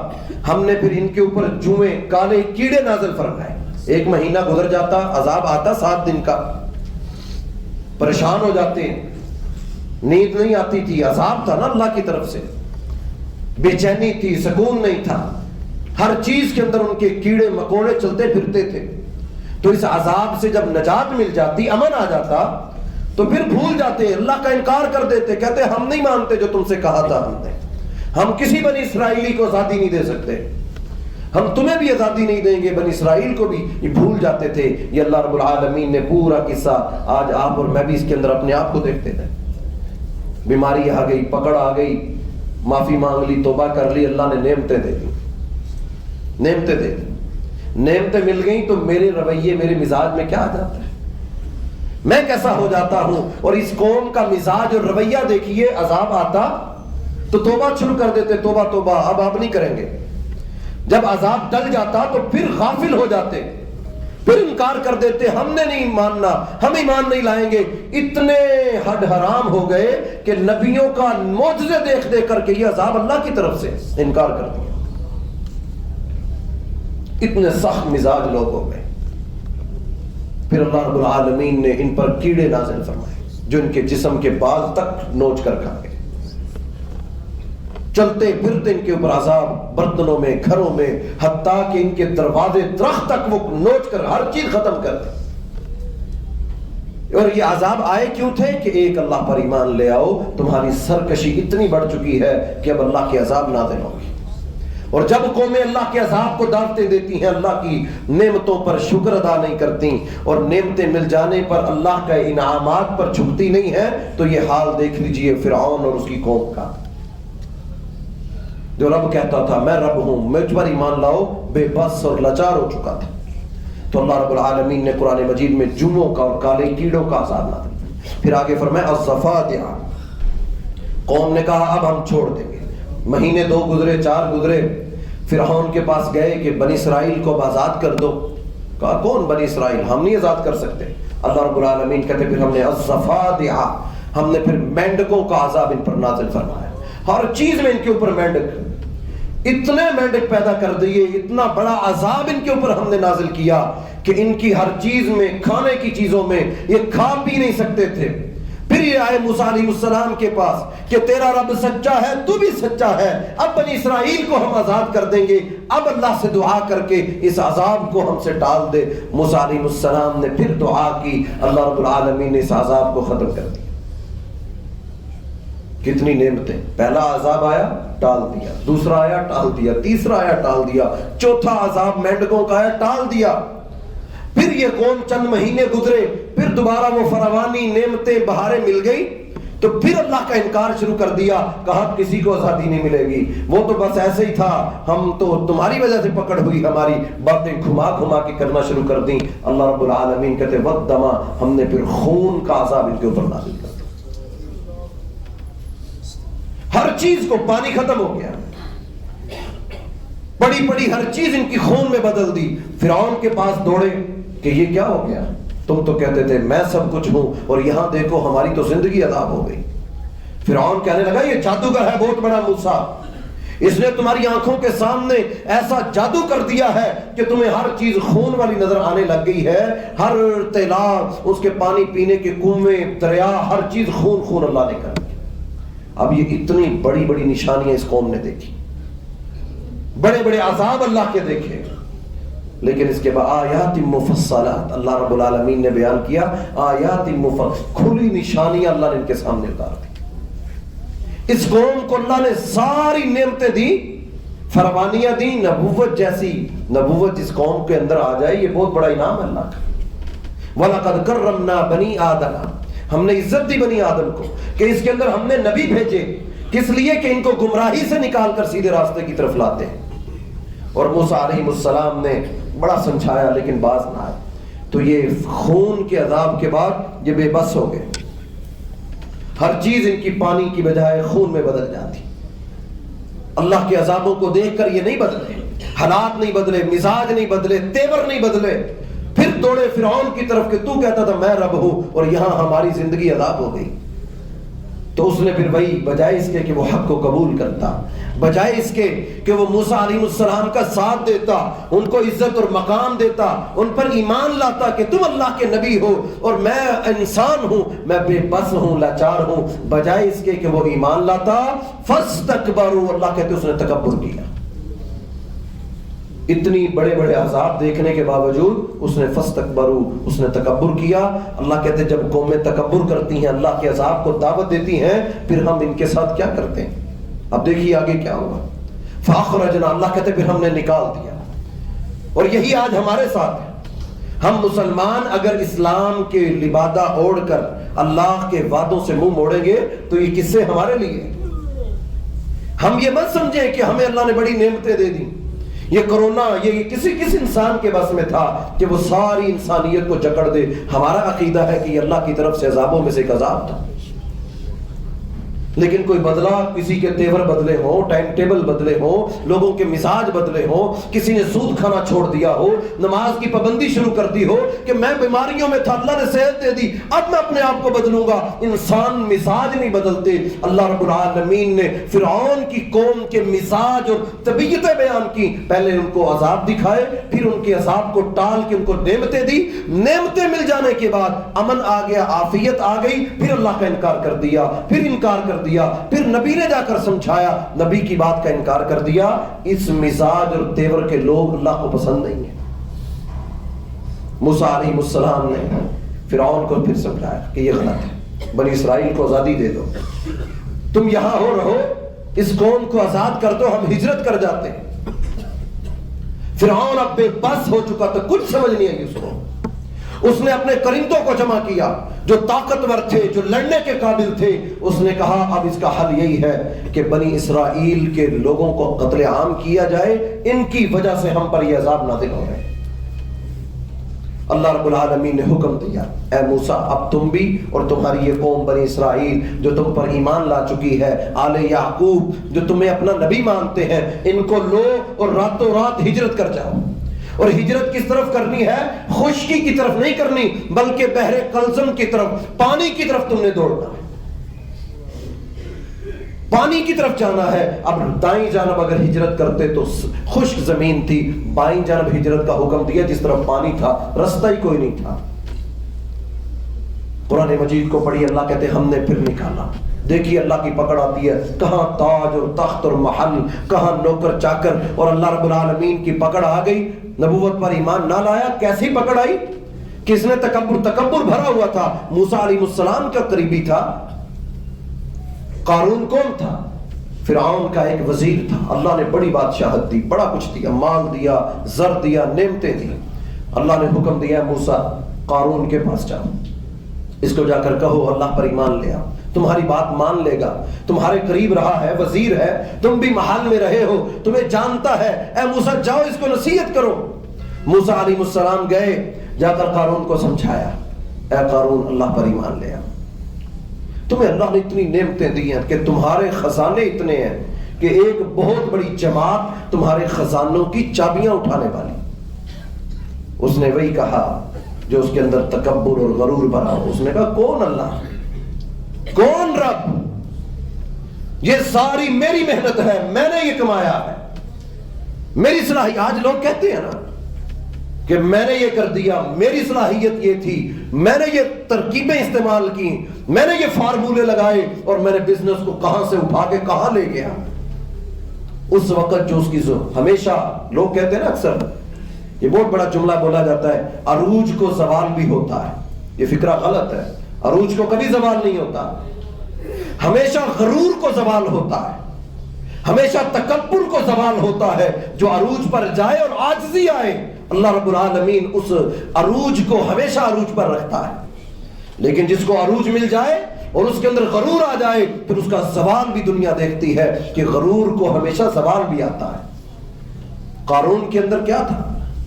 ہم نے پھر ان کے اوپر جوئیں، کالے کیڑے نازل فرمائے۔ 1 مہینہ گزر جاتا، عذاب آتا 7 دن کا، پریشان ہو جاتے، نیند نہیں آتی تھی، عذاب تھا نا اللہ کی طرف سے، بے چینی تھی، سکون نہیں تھا، ہر چیز کے اندر ان کے کیڑے مکوڑے چلتے پھرتے تھے۔ تو اس عذاب سے جب نجات مل جاتی، امن آ جاتا، تو پھر بھول جاتے، اللہ کا انکار کر دیتے، کہتے ہم نہیں مانتے جو تم سے کہا تھا ہم نے، ہم کسی بنی اسرائیلی کو آزادی نہیں دے سکتے، ہم تمہیں بھی آزادی نہیں دیں گے، بنی اسرائیل کو بھی۔ یہ بھول جاتے تھے۔ یہ اللہ رب العالمین نے پورا قصہ، آج آپ اور میں بھی اس کے اندر اپنے آپ کو دیکھتے تھے، بیماری آ گئی، پکڑ آ گئی، معافی مانگ لی، توبہ کر لی، اللہ نے نعمتیں دے دی، نعمتیں دے دی، نعمتیں مل گئیں تو میرے رویے، میرے مزاج میں کیا آ جاتا ہے، میں کیسا ہو جاتا ہوں۔ اور اس قوم کا مزاج اور رویہ دیکھیے، عذاب آتا تو توبہ شروع کر دیتے، توبہ توبہ اب آپ نہیں کریں گے۔ جب عذاب ٹل جاتا تو پھر غافل ہو جاتے، پھر انکار کر دیتے، ہم نے نہیں ماننا، ہم ایمان نہیں لائیں گے۔ اتنے حد حرام ہو گئے کہ نبیوں کا معجزے دیکھ دیکھ کر کے یہ عذاب اللہ کی طرف سے انکار کر دیا۔ اتنے سخت مزاج لوگ ہو گئے۔ پھر اللہ رب العالمین نے ان پر کیڑے نازل فرمائے جو ان کے جسم کے بال تک نوچ کر کھا گئے۔ چلتے پھرتے ان کے اوپر عذاب، برتنوں میں، گھروں میں، حتیٰ کہ ان کے دروازے، درخت تک وہ نوچ کر ہر چیز ختم کر دی۔ اور یہ عذاب آئے کیوں تھے کہ ایک اللہ پر ایمان لے آؤ، تمہاری سرکشی اتنی بڑھ چکی ہے کہ اب اللہ کے عذاب نازل ہوگی۔ اور جب قومیں اللہ کے عذاب کو دعوتیں دیتی ہیں، اللہ کی نعمتوں پر شکر ادا نہیں کرتی اور نعمتیں مل جانے پر اللہ کا انعامات پر جھکتی نہیں ہے، تو یہ حال دیکھ لیجئے فرعون اور اس کی قوم کا، جو رب کہتا تھا میں رب ہوں، مجھ پر ایمان لاؤ، بے بس اور لاچار ہو چکا تھا۔ تو اللہ رب العالمین نے قرآن مجید میں جوؤں کا اور کالے کیڑوں کا عذاب نازل، پھر آگے فرمایا الضفادع، قوم نے کہا اب ہم چھوڑ دیں گے۔ مہینے 2 گزرے، 4 گزرے، فرعون کے پاس گئے کہ بنی اسرائیل کو آزاد کر دو۔ کہا کون بنی اسرائیل، ہم نہیں آزاد کر سکتے۔ اللہ رب العالمین کہتے پھر ہم نے الضفادع، ہم نے پھر مینڈکوں کا عذاب ان پر نازل فرمایا، ہر چیز میں ان کے اوپر مینڈک، اتنے مینڈک پیدا کر دیے، اتنا بڑا عذاب ان کے اوپر ہم نے نازل کیا کہ ان کی ہر چیز میں، کھانے کی چیزوں میں یہ کھا پی نہیں سکتے تھے۔ پھر یہ آئے موسیٰ علیہ السلام کے پاس کہ تیرا رب سچا ہے، تو بھی سچا ہے، اب بنی اسرائیل کو ہم آزاد کر دیں گے، اب اللہ سے دعا کر کے اس عذاب کو ہم سے ٹال دے۔ موسیٰ علیہ السلام نے پھر دعا کی، اللہ رب العالمین نے اس عذاب کو ختم کر دیا۔ کتنی نعمتیں، پہلا عذاب آیا ٹال دیا، دوسرا آیا ٹال دیا، تیسرا آیا ٹال دیا، چوتھا عذاب مینڈکوں کا آیا ٹال دیا۔ پھر یہ قوم چند مہینے گزرے، پھر دوبارہ وہ فراوانی نعمتیں، بہاریں مل گئی، تو پھر اللہ کا انکار شروع کر دیا، کہا کسی کو آزادی نہیں ملے گی، وہ تو بس ایسے ہی تھا، ہم تو تمہاری وجہ سے پکڑ ہوئی، ہماری باتیں گھما گھما کے کرنا شروع کر دیں۔ اللہ رب العالمین کہتے وَالدَّمَ، ہم نے پھر خون کا عذاب ان کے اوپر نازل کر دیا، ہر چیز کو، پانی ختم ہو گیا، بڑی بڑی ہر چیز ان کی خون میں بدل دی۔ فرعون کے پاس دوڑے کہ یہ کیا ہو گیا، تم تو کہتے تھے میں سب کچھ ہوں اور یہاں دیکھو ہماری تو زندگی عذاب ہو گئی۔ فرعون کہنے لگا یہ جادوگر ہے بہت بڑا موسیٰ، اس نے تمہاری آنکھوں کے سامنے ایسا جادو کر دیا ہے کہ تمہیں ہر چیز خون والی نظر آنے لگ گئی ہے، ہر تالاب، اس کے پانی پینے کے کنویں، دریا، ہر چیز خون خون اللہ نے کر دیا۔ اب یہ اتنی بڑی بڑی نشانیاں اس قوم نے دیکھی، بڑے بڑے عذاب اللہ کے دیکھے، لیکن اس کے بعد آیات مفصلات اللہ رب العالمین نے بیان کیا، آیات کھلی نشانیاں اللہ نے ان کے سامنے اتار دی۔ اس قوم کو اللہ نے ساری نعمتیں دی، فرمانیاں دی، نبوت جیسی نبوت جس قوم کے اندر آ جائے یہ بہت بڑا انعام ہے اللہ کا۔ وَلَقَدْ كَرَّمْنَا بَنِي آدَمَ، ہم نے عزت دی بنی آدم کو کہ اس کے اندر ہم نے نبی بھیجے، کس لیے کہ ان کو گمراہی سے نکال کر سیدھے راستے کی طرف لاتے ہیں۔ اور موسیٰ علیہ السلام نے بڑا سمجھایا لیکن باز نہ آئے، تو یہ خون کے عذاب کے بعد یہ بے بس ہو گئے، ہر چیز ان کی پانی کی بجائے خون میں بدل جاتی۔ اللہ کے عذابوں کو دیکھ کر یہ نہیں بدلے، حالات نہیں بدلے، مزاج نہیں بدلے، تیور نہیں بدلے، پھر دوڑے فرعون کی طرف کہ تو کہتا تھا میں رب ہوں اور یہاں ہماری زندگی عذاب ہو گئی۔ تو اس نے پھر وہی بجائے اس کے کہ وہ حق کو قبول کرتا، بجائے اس کے کہ وہ موسیٰ علیہ السلام کا ساتھ دیتا، ان کو عزت اور مقام دیتا، ان پر ایمان لاتا کہ تم اللہ کے نبی ہو اور میں انسان ہوں، میں بے بس ہوں، لاچار ہوں، بجائے اس کے کہ وہ ایمان لاتا، فاستکبروا، اللہ کہتے اس نے تکبر کیا۔ اتنی بڑے بڑے عذاب دیکھنے کے باوجود اس نے فاستکبروا، اس نے تکبر کیا۔ اللہ کہتے جب قومیں تکبر کرتی ہیں، اللہ کے عذاب کو دعوت دیتی ہیں، پھر ہم ان کے ساتھ کیا کرتے ہیں؟ اب دیکھیے آگے کیا ہوا۔ فاخرجنا، اللہ کہتے پھر ہم نے نکال دیا۔ اور یہی آج ہمارے ساتھ ہے۔ ہم مسلمان اگر اسلام کے لبادہ اوڑھ کر اللہ کے وعدوں سے منہ موڑیں گے تو یہ قصے ہمارے لیے۔ ہم یہ مت سمجھیں کہ ہمیں اللہ نے بڑی نعمتیں دے دی، یہ کرونا یہ کسی انسان کے بس میں تھا کہ وہ ساری انسانیت کو جکڑ دے۔ ہمارا عقیدہ ہے کہ یہ اللہ کی طرف سے عذابوں میں سے ایک عذاب تھا، لیکن کوئی بدلا، کسی کے تیور بدلے ہوں، ٹائم ٹیبل بدلے ہوں، لوگوں کے مزاج بدلے ہوں، کسی نے سود کھانا چھوڑ دیا ہو، نماز کی پابندی شروع کر دی ہو کہ میں بیماریوں میں تھا، اللہ نے صحت دے دی، اب میں اپنے آپ کو بدلوں گا۔ انسان مزاج نہیں بدلتے۔ اللہ رب العالمین نے فرعون کی قوم کے مزاج اور طبیعتیں بیان کی، پہلے ان کو عذاب دکھائے، پھر ان کے عذاب کو ٹال کے ان کو نعمتیں دی، نعمتیں مل جانے کے بعد امن آ گیا، عافیت آ گئی، پھر اللہ کا انکار کر دیا، پھر انکار کر دیا، پھر نبی نے جا کر سمجھایا، نبی کی بات کا انکار کر دیا۔ اس مزاج اور تیور کے لوگ اللہ کو پسند نہیں ہیں۔ موسیٰ علیہ السلام نے فرعون کو پھر سمجھایا کہ یہ غلط ہے، بنی اسرائیل کو آزادی دے دو، تم یہاں ہو رہو، اس قوم کو آزاد کر دو، ہم ہجرت کر جاتے ہیں۔ فرعون اب بے بس ہو چکا تھا، کچھ سمجھ نہیں آئی اس کو۔ اس نے اپنے کرندوں کو جمع کیا جو طاقتور تھے، جو لڑنے کے قابل تھے۔ اس نے کہا اب اس کا حل یہی ہے کہ بنی اسرائیل کے لوگوں کو قتل عام کیا جائے، ان کی وجہ سے ہم پر یہ عذاب نازل ہو رہے ہیں۔ اللہ رب العالمین نے حکم دیا، اے موسیٰ اب تم بھی اور تمہاری یہ قوم بنی اسرائیل جو تم پر ایمان لا چکی ہے، آل یعقوب جو تمہیں اپنا نبی مانتے ہیں، ان کو لو اور راتوں رات ہجرت کر جاؤ۔ اور ہجرت کس طرف کرنی ہے؟ خشکی کی طرف نہیں کرنی، بلکہ بحر قلزم کی طرف، پانی کی طرف تم نے دوڑنا ہے، پانی کی طرف جانا ہے۔ اب دائیں جانب اگر ہجرت کرتے تو خشک زمین تھی، بائیں جانب ہجرت کا حکم دیا جس طرف پانی تھا، رستہ ہی کوئی نہیں تھا۔ قرآن مجید کو پڑھی، اللہ کہتے ہم نے پھر نکالا۔ دیکھیے اللہ کی پکڑ آتی ہے، کہاں تاج اور تخت اور محل، کہاں نوکر چاکر، اور اللہ رب العالمین کی پکڑ آ گئی۔ نبوت پر ایمان نہ لایا، کیسی پکڑ آئی؟ کس نے تکبر بھرا ہوا تھا؟ موسیٰ علیہ السلام کا قریبی تھا قارون۔ کون تھا؟ فرعون کا ایک وزیر تھا۔ اللہ نے بڑی بادشاہت دی، بڑا کچھ دیا، مال دیا، زر دیا، نعمتیں دی۔ اللہ نے حکم دیا موسیٰ قارون کے پاس جاؤ، اس کو جا کر کہو اللہ پر ایمان لے آؤ، تمہاری بات مان لے گا، تمہارے قریب رہا ہے، وزیر ہے، تم بھی محل میں رہے ہو، تمہیں جانتا ہے۔ اے موسیٰ جاؤ اس کو نصیحت کرو۔ موسیٰ علیہ السلام گئے، جا کر قارون کو سمجھایا، اے قارون اللہ پر ایمان لے آؤ، تمہیں اللہ نے اتنی نعمتیں دی ہیں کہ تمہارے خزانے اتنے ہیں کہ ایک بہت بڑی جماعت تمہارے خزانوں کی چابیاں اٹھانے والی۔ اس نے وہی کہا جو اس کے اندر تکبر اور غرور بھرا ہو۔ اس نے کہا کون اللہ، کون رب، یہ ساری میری محنت ہے، میں نے یہ کمایا ہے، میری صلاحیت۔ آج لوگ کہتے ہیں نا کہ میں نے یہ کر دیا، میری صلاحیت یہ تھی، میں نے یہ ترکیبیں استعمال کی، میں نے یہ فارمولے لگائے اور میں نے بزنس کو کہاں سے اٹھا کے کہاں لے گیا. اس وقت جو اس کی ہمیشہ لوگ کہتے ہیں نا، اکثر یہ بہت بڑا جملہ بولا جاتا ہے، عروج کو زوال بھی ہوتا ہے. یہ فکرہ غلط ہے. عروج کو کبھی زوال نہیں ہوتا، ہمیشہ غرور کو زوال ہوتا ہے، ہمیشہ تکبر کو زوال ہوتا ہے. جو عروج پر جائے اور عاجزی آئے، اللہ رب العالمین اس عروج کو ہمیشہ عروج پر رکھتا ہے. لیکن جس کو عروج مل جائے اور اس کے اندر غرور آ جائے، پھر اس کا زوال بھی دنیا دیکھتی ہے کہ غرور کو ہمیشہ زوال بھی آتا ہے. قارون کے اندر کیا تھا؟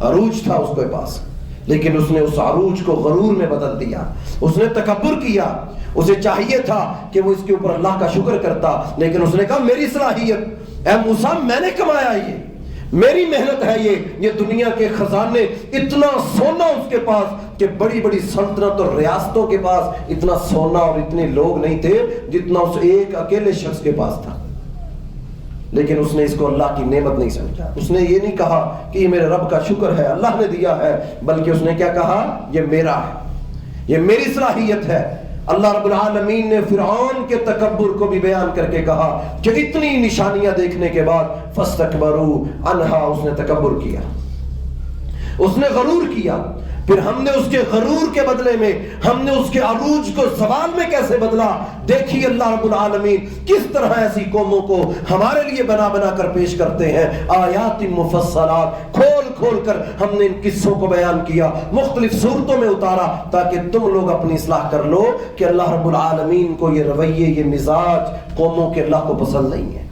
عروج تھا اس کے پاس، لیکن اس نے اس عروج کو غرور میں بدل دیا. اس نے تکبر کیا. اسے چاہیے تھا کہ وہ اس کے اوپر اللہ کا شکر کرتا، لیکن اس نے کہا میری صلاحیت، اے موسیٰ میں نے کمایا، یہ میری محنت ہے، یہ دنیا کے خزانے، اتنا سونا اس کے پاس کہ بڑی بڑی سلطنت اور ریاستوں کے پاس اتنا سونا اور اتنے لوگ نہیں تھے جتنا اس ایک اکیلے شخص کے پاس تھا. لیکن اس نے اس کو اللہ کی نعمت نہیں سمجھا. اس نے یہ نہیں کہا کہ یہ میرے رب کا شکر ہے، اللہ نے دیا ہے، بلکہ اس نے کیا کہا؟ یہ میرا ہے، یہ میری صلاحیت ہے. اللہ رب العالمین نے فرعون کے تکبر کو بھی بیان کر کے کہا کہ اتنی نشانیاں دیکھنے کے بعد فاستکبروا عنہا، اس نے تکبر کیا، اس نے غرور کیا. پھر ہم نے اس کے غرور کے بدلے میں ہم نے اس کے عروج کو زوال میں کیسے بدلا. دیکھیے اللہ رب العالمین کس طرح ایسی قوموں کو ہمارے لیے بنا بنا کر پیش کرتے ہیں. آیات مفصلات، کھول کھول کر ہم نے ان قصوں کو بیان کیا، مختلف صورتوں میں اتارا تاکہ تم لوگ اپنی اصلاح کر لو کہ اللہ رب العالمین کو یہ رویے، یہ مزاج قوموں کے اللہ کو پسند نہیں ہے.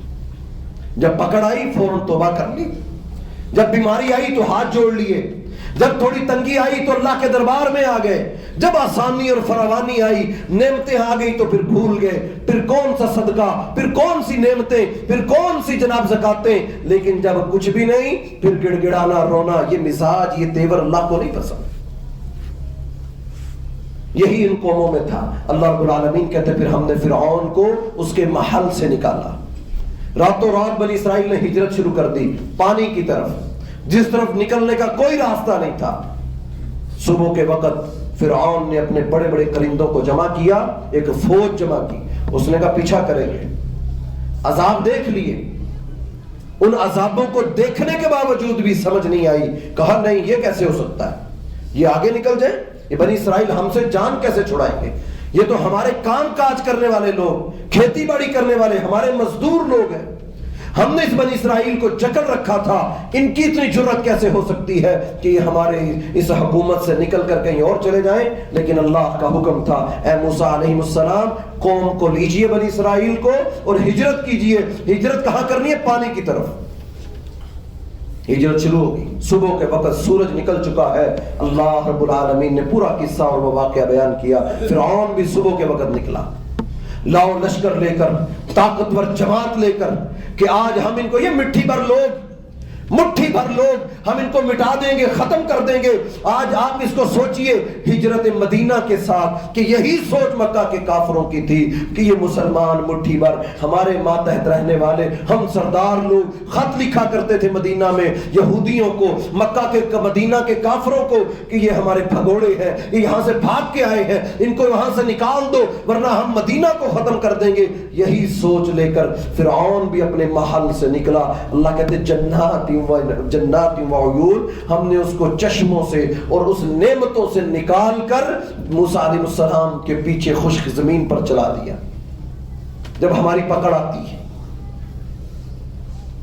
جب پکڑ آئی فوراً توبہ کر لی، جب بیماری آئی تو ہاتھ جوڑ لیے، جب تھوڑی تنگی آئی تو اللہ کے دربار میں آ گئے، جب آسانی اور فراوانی آئی، نعمتیں آ گئی تو پھر بھول گئے. پھر کون سا صدقہ، پھر کون سی نعمتیں، پھر کون سی جناب زکاتیں. لیکن جب کچھ بھی نہیں پھر گڑ گڑانا، رونا. یہ مزاج، یہ تیور اللہ کو نہیں پسند. یہی ان قوموں میں تھا. اللہ رب العالمین کہتے پھر ہم نے فرعون کو اس کے محل سے نکالا. راتوں رات بنی اسرائیل نے ہجرت شروع کر دی پانی کی طرف، جس طرف نکلنے کا کوئی راستہ نہیں تھا. صبح کے وقت فرعون نے اپنے بڑے بڑے کرندوں کو جمع کیا، ایک فوج جمع کی. اس نے کہا پیچھا کریں گے. عذاب دیکھ لیے، ان عذابوں کو دیکھنے کے باوجود بھی سمجھ نہیں آئی. کہا نہیں یہ کیسے ہو سکتا ہے، یہ آگے نکل جائے، یہ بنی اسرائیل ہم سے جان کیسے چھڑائیں گے. یہ تو ہمارے کام کاج کرنے والے لوگ، کھیتی باڑی کرنے والے ہمارے مزدور لوگ ہیں. ہم نے اس بنی اسرائیل کو جکڑ رکھا تھا، ان کی اتنی جرت کیسے ہو سکتی ہے کہ یہ ہمارے اس حکومت سے نکل کر کہیں اور چلے جائیں. لیکن اللہ کا حکم تھا اے موسیٰ علیہ السلام، قوم کو لیجئے بنی اسرائیل کو اور ہجرت کیجئے. ہجرت کہاں کرنی ہے؟ پانی کی طرف. ہجرت شروع ہوگی. صبح کے وقت سورج نکل چکا ہے. اللہ رب العالمین نے پورا قصہ اور وہ واقعہ بیان کیا. فرعون بھی صبح کے وقت نکلا، لاؤ لشکر لے کر، طاقتور جماعت لے کر کہ آج ہم ان کو، یہ مٹھی بھر لوگ ہم ان کو مٹا دیں گے، ختم کر دیں گے. آج آپ اس کو سوچئے ہجرت مدینہ کے ساتھ کہ یہی سوچ مکہ کے کافروں کی تھی کہ یہ مسلمان مٹھی بھر ہمارے ماتحت رہنے والے، ہم سردار لوگ خط لکھا کرتے تھے مدینہ میں یہودیوں کو، مکہ کے مدینہ کے کافروں کو کہ یہ ہمارے بھگوڑے ہیں، یہ یہاں سے بھاگ کے آئے ہیں، ان کو یہاں سے نکال دو ورنہ ہم مدینہ کو ختم کر دیں گے. یہی سوچ لے کر فرعون بھی اپنے محل سے نکلا. اللہ کہتے جنات وعیون، ہم نے اس کو چشموں سے اور اس نعمتوں سے نکال کر موسیٰ علیہ السلام کے پیچھے خشک زمین پر چلا دیا. جب ہماری پکڑ آتی ہے،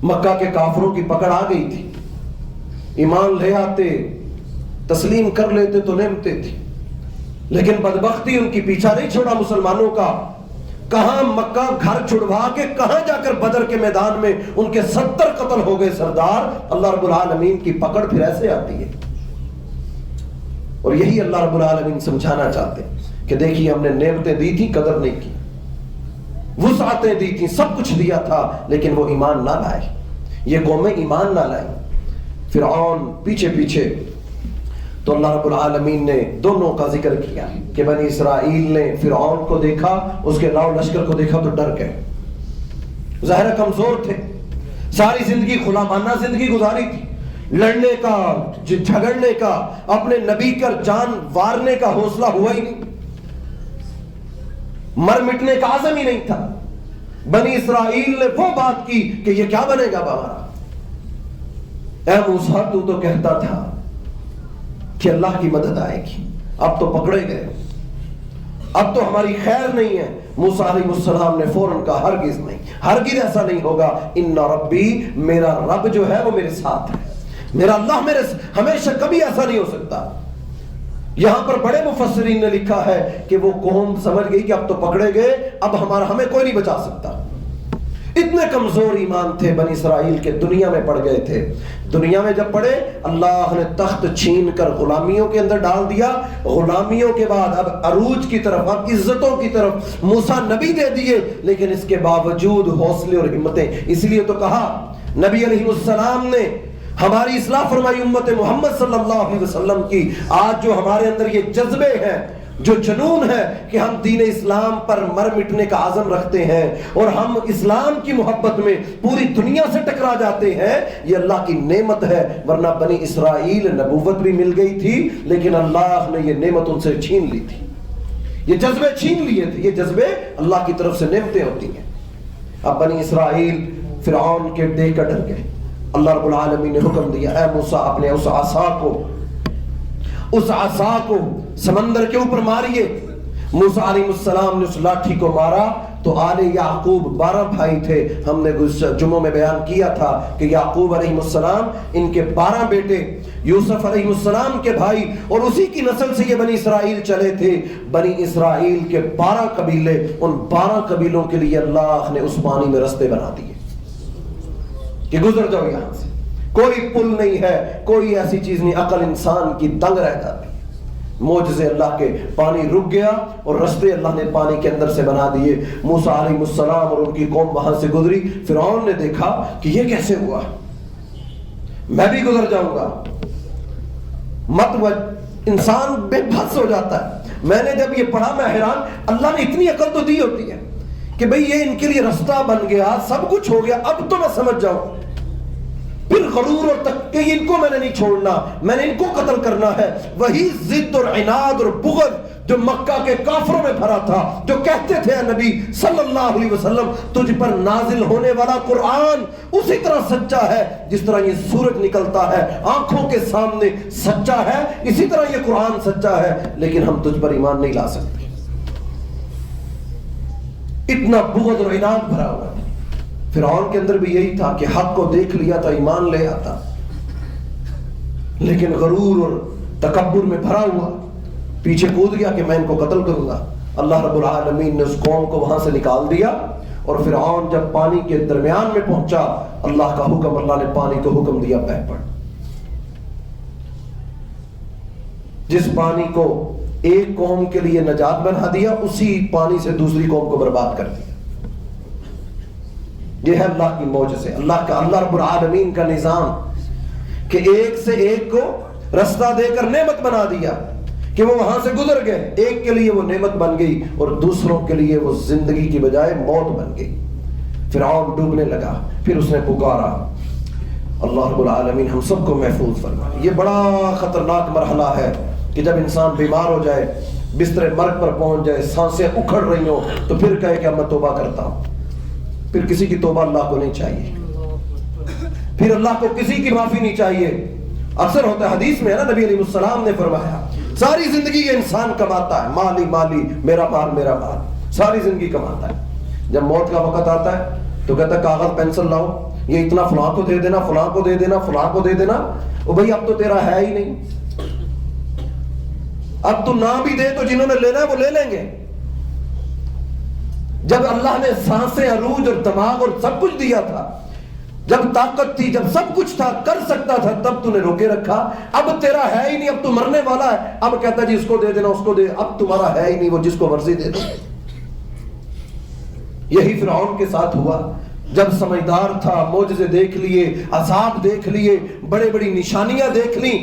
مکہ کے کافروں کی پکڑ آ گئی تھی، ایمان لے آتے، تسلیم کر لیتے تو نعمتیں تھی، لیکن بدبختی ان کی پیچھا نہیں چھوڑا مسلمانوں کا. کہاں مکہ گھر چھڑوا کے کہاں جا کر بدر کے میدان میں ان کے 70 قتل ہو گئے سردار. اللہ رب العالمین کی پکڑ پھر ایسے آتی ہے. اور یہی اللہ رب العالمین سمجھانا چاہتے ہیں کہ دیکھیے ہم نے نعمتیں دی تھی، قدر نہیں کی، وسعتیں دی تھی، سب کچھ دیا تھا، لیکن وہ ایمان نہ لائے، یہ قومیں ایمان نہ لائیں. فرعون پیچھے پیچھے. تو اللہ رب العالمین نے دونوں کا ذکر کیا کہ بنی اسرائیل نے فرعون کو دیکھا، اس کے لاؤ لشکر کو دیکھا تو ڈر گئے. ظاہر کمزور تھے، ساری زندگی غلامانہ زندگی گزاری تھی، لڑنے کا، جھگڑنے کا، اپنے نبی کا جان وارنے کا حوصلہ ہوا ہی نہیں، مر مٹنے کا عزم ہی نہیں تھا۔ بنی اسرائیل نے وہ بات کی کہ یہ کیا بنے گا ہمارا؟ اے موسیٰ تو کہتا تھا کہ اللہ کی مدد آئے گی، اب تو پکڑے گئے، اب تو ہماری خیر نہیں ہے۔ موسیٰ علیہ السلام نے فوراً کہا ہرگز نہیں، ہرگز ایسا نہیں ہوگا، ان ربی، میرا رب جو ہے وہ میرے ساتھ ہے، میرا اللہ میرے ہمیشہ، کبھی ایسا نہیں ہو سکتا۔ یہاں پر بڑے مفسرین نے لکھا ہے کہ وہ قوم سمجھ گئی کہ اب تو پکڑے گئے، اب ہمیں کوئی نہیں بچا سکتا۔ اتنے کمزور ایمان تھے بنی اسرائیل کے، دنیا میں پڑ گئے تھے۔ دنیا میں جب پڑے، اللہ نے تخت چھین کر غلامیوں کے اندر ڈال دیا، غلامیوں کے بعد اب عروج کی طرف، اب عزتوں کی طرف موسیٰ نبی دے دیے، لیکن اس کے باوجود حوصلے اور ہمتیں۔ اس لیے تو کہا نبی علیہ السلام نے ہماری اصلاح فرمائی امت محمد صلی اللہ علیہ وسلم کی۔ آج جو ہمارے اندر یہ جذبے ہیں، جو جنون ہے کہ ہم دین اسلام پر مر مٹنے کا عزم رکھتے ہیں اور ہم اسلام کی محبت میں پوری دنیا سے ٹکرا جاتے ہیں، یہ اللہ کی نعمت ہے، ورنہ بنی اسرائیل نبوت بھی مل گئی تھی لیکن اللہ نے یہ نعمت ان سے چھین لی تھی، یہ جذبے چھین لیے تھے۔ یہ جذبے اللہ کی طرف سے نعمتیں ہوتی ہیں۔ اب بنی اسرائیل فرعون کے دیکھ کر ڈر گئے۔ اللہ رب العالمین نے حکم دیا، اے موسیٰ اپنے اس عصا کو سمندر کے اوپر ماریے۔ موسیٰ علیہ السلام نے اس لاٹھی کو مارا تو آل یعقوب 12 بھائی تھے، ہم نے جمعوں میں بیان کیا تھا کہ یعقوب علیہ السلام، ان کے 12 بیٹے، یوسف علیہ السلام کے بھائی، اور اسی کی نسل سے یہ بنی اسرائیل چلے تھے۔ بنی اسرائیل کے 12 قبیلے، ان 12 قبیلوں کے لیے اللہ نے اس پانی میں رستے بنا دیے کہ گزر جاؤ یہاں سے، کوئی پل نہیں ہے، کوئی ایسی چیز نہیں، عقل انسان کی دنگ رہ جاتی ہے۔ معجزے اللہ کے، پانی رک گیا اور رستے اللہ نے پانی کے اندر سے بنا دیے۔ موسیٰ علیہ السلام اور ان کی قوم وہاں سے گزری۔ فرعون نے دیکھا کہ یہ کیسے ہوا، میں بھی گزر جاؤں گا، انسان بے بس ہو جاتا ہے۔ میں نے جب یہ پڑھا میں حیران، اللہ نے اتنی عقل تو دی ہوتی ہے کہ بھئی یہ ان کے لیے رستہ بن گیا، سب کچھ ہو گیا، اب تو میں سمجھ جاؤں۔ پھر غرور اور کہ ان کو میں نے نہیں چھوڑنا، میں نے ان کو قتل کرنا ہے۔ وہی ضد اور عناد اور بغض جو مکہ کے کافروں میں بھرا تھا، جو کہتے تھے اے نبی صلی اللہ علیہ وسلم تجھ پر نازل ہونے والا قرآن اسی طرح سچا ہے جس طرح یہ سورج نکلتا ہے آنکھوں کے سامنے سچا ہے، اسی طرح یہ قرآن سچا ہے، لیکن ہم تجھ پر ایمان نہیں لا سکتے۔ اتنا بغض اور عناد بھرا ہوا تھا۔ فرعون کے اندر بھی یہی تھا کہ حق کو دیکھ لیا تھا، ایمان لے آتا، لیکن غرور اور تکبر میں بھرا ہوا پیچھے کود گیا کہ میں ان کو قتل کروں گا۔ اللہ رب العالمین نے اس قوم کو وہاں سے نکال دیا، اور فرعون جب پانی کے درمیان میں پہنچا، اللہ کا حکم، اللہ نے پانی کو حکم دیا بہہ پڑ۔ جس پانی کو ایک قوم کے لیے نجات بنا دیا، اسی پانی سے دوسری قوم کو برباد کر دیا۔ یہ ہے اللہ کی معجزے، اللہ رب العالمین کا نظام کہ ایک سے ایک کو رستہ دے کر نعمت بنا دیا کہ وہ وہاں سے گزر گئے، ایک کے لیے وہ نعمت بن گئی اور دوسروں کے لیے وہ زندگی کی بجائے موت بن گئی۔ فرعون ڈوبنے لگا، پھر اس نے پکارا، اللہ رب العالمین ہم سب کو محفوظ فرمائے۔ یہ بڑا خطرناک مرحلہ ہے کہ جب انسان بیمار ہو جائے، بستر مرگ پر پہنچ جائے، سانسیں اکھڑ رہی ہوں، تو پھر کہے کہ اب میں توبہ کرتا ہوں۔ پھر کسی کی توبہ اللہ کو نہیں چاہیے، پھر اللہ کو کسی کی معافی نہیں چاہیے۔ اکثر ہوتا ہے، حدیث میں ہے نا، نبی علیہ السلام نے فرمایا ساری زندگی یہ انسان کماتا ہے، مالی مالی، میرا مال میرا مال، ساری زندگی کماتا ہے، جب موت کا وقت آتا ہے تو کہتا ہے کاغذ پینسل لاؤ، یہ اتنا فلاں کو دے دینا، فلاں کو دے دینا، فلاں کو دے دینا۔ او بھائی اب تو تیرا ہے ہی نہیں، اب تو نہ بھی دے تو جنہوں نے لینا ہے وہ لے لیں گے۔ جب اللہ نے سانسیں، عروج اور دماغ اور سب کچھ دیا تھا، جب طاقت تھی، جب سب کچھ تھا، کر سکتا تھا، تب تو نے روکے رکھا۔ اب تیرا ہے ہی نہیں، اب تو مرنے والا ہے، اب کہتا جی اس کو دے دینا، اس کو دے، اب تمہارا ہے ہی نہیں، وہ جس کو مرضی دے دو۔ یہی فرعون کے ساتھ ہوا، جب سمجھدار تھا، معجزے دیکھ لیے، عذاب دیکھ لیے، بڑے بڑی نشانیاں دیکھ لی،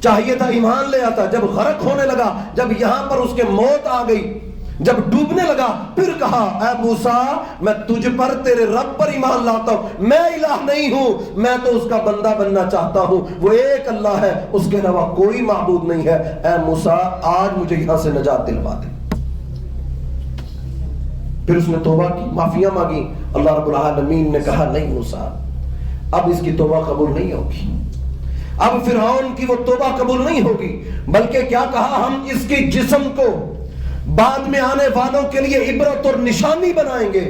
چاہیے تھا ایمان لے آتا، جب غرق ہونے لگا، جب یہاں پر اس کے موت آ گئی جب ڈوبنے لگا پھر کہا اے موسیٰ میں تجھ پر تیرے رب پر ایمان لاتا ہوں، میں الہ نہیں ہوں، میں تو اس کا بندہ بننا چاہتا ہوں، وہ ایک اللہ ہے، اس کے علاوہ کوئی معبود نہیں ہے، اے موسیٰ آج مجھے یہاں سے نجات دلوا دے۔ پھر اس نے توبہ کی، معافیاں مانگی، اللہ رب العالمین نے کہا نہیں موسیٰ اب اس کی توبہ قبول نہیں ہوگی، اب فرعون کی وہ توبہ قبول نہیں ہوگی، بلکہ کیا کہا ہم اس کی جسم کو بعد میں آنے والوں کے لیے عبرت اور نشانی بنائیں گے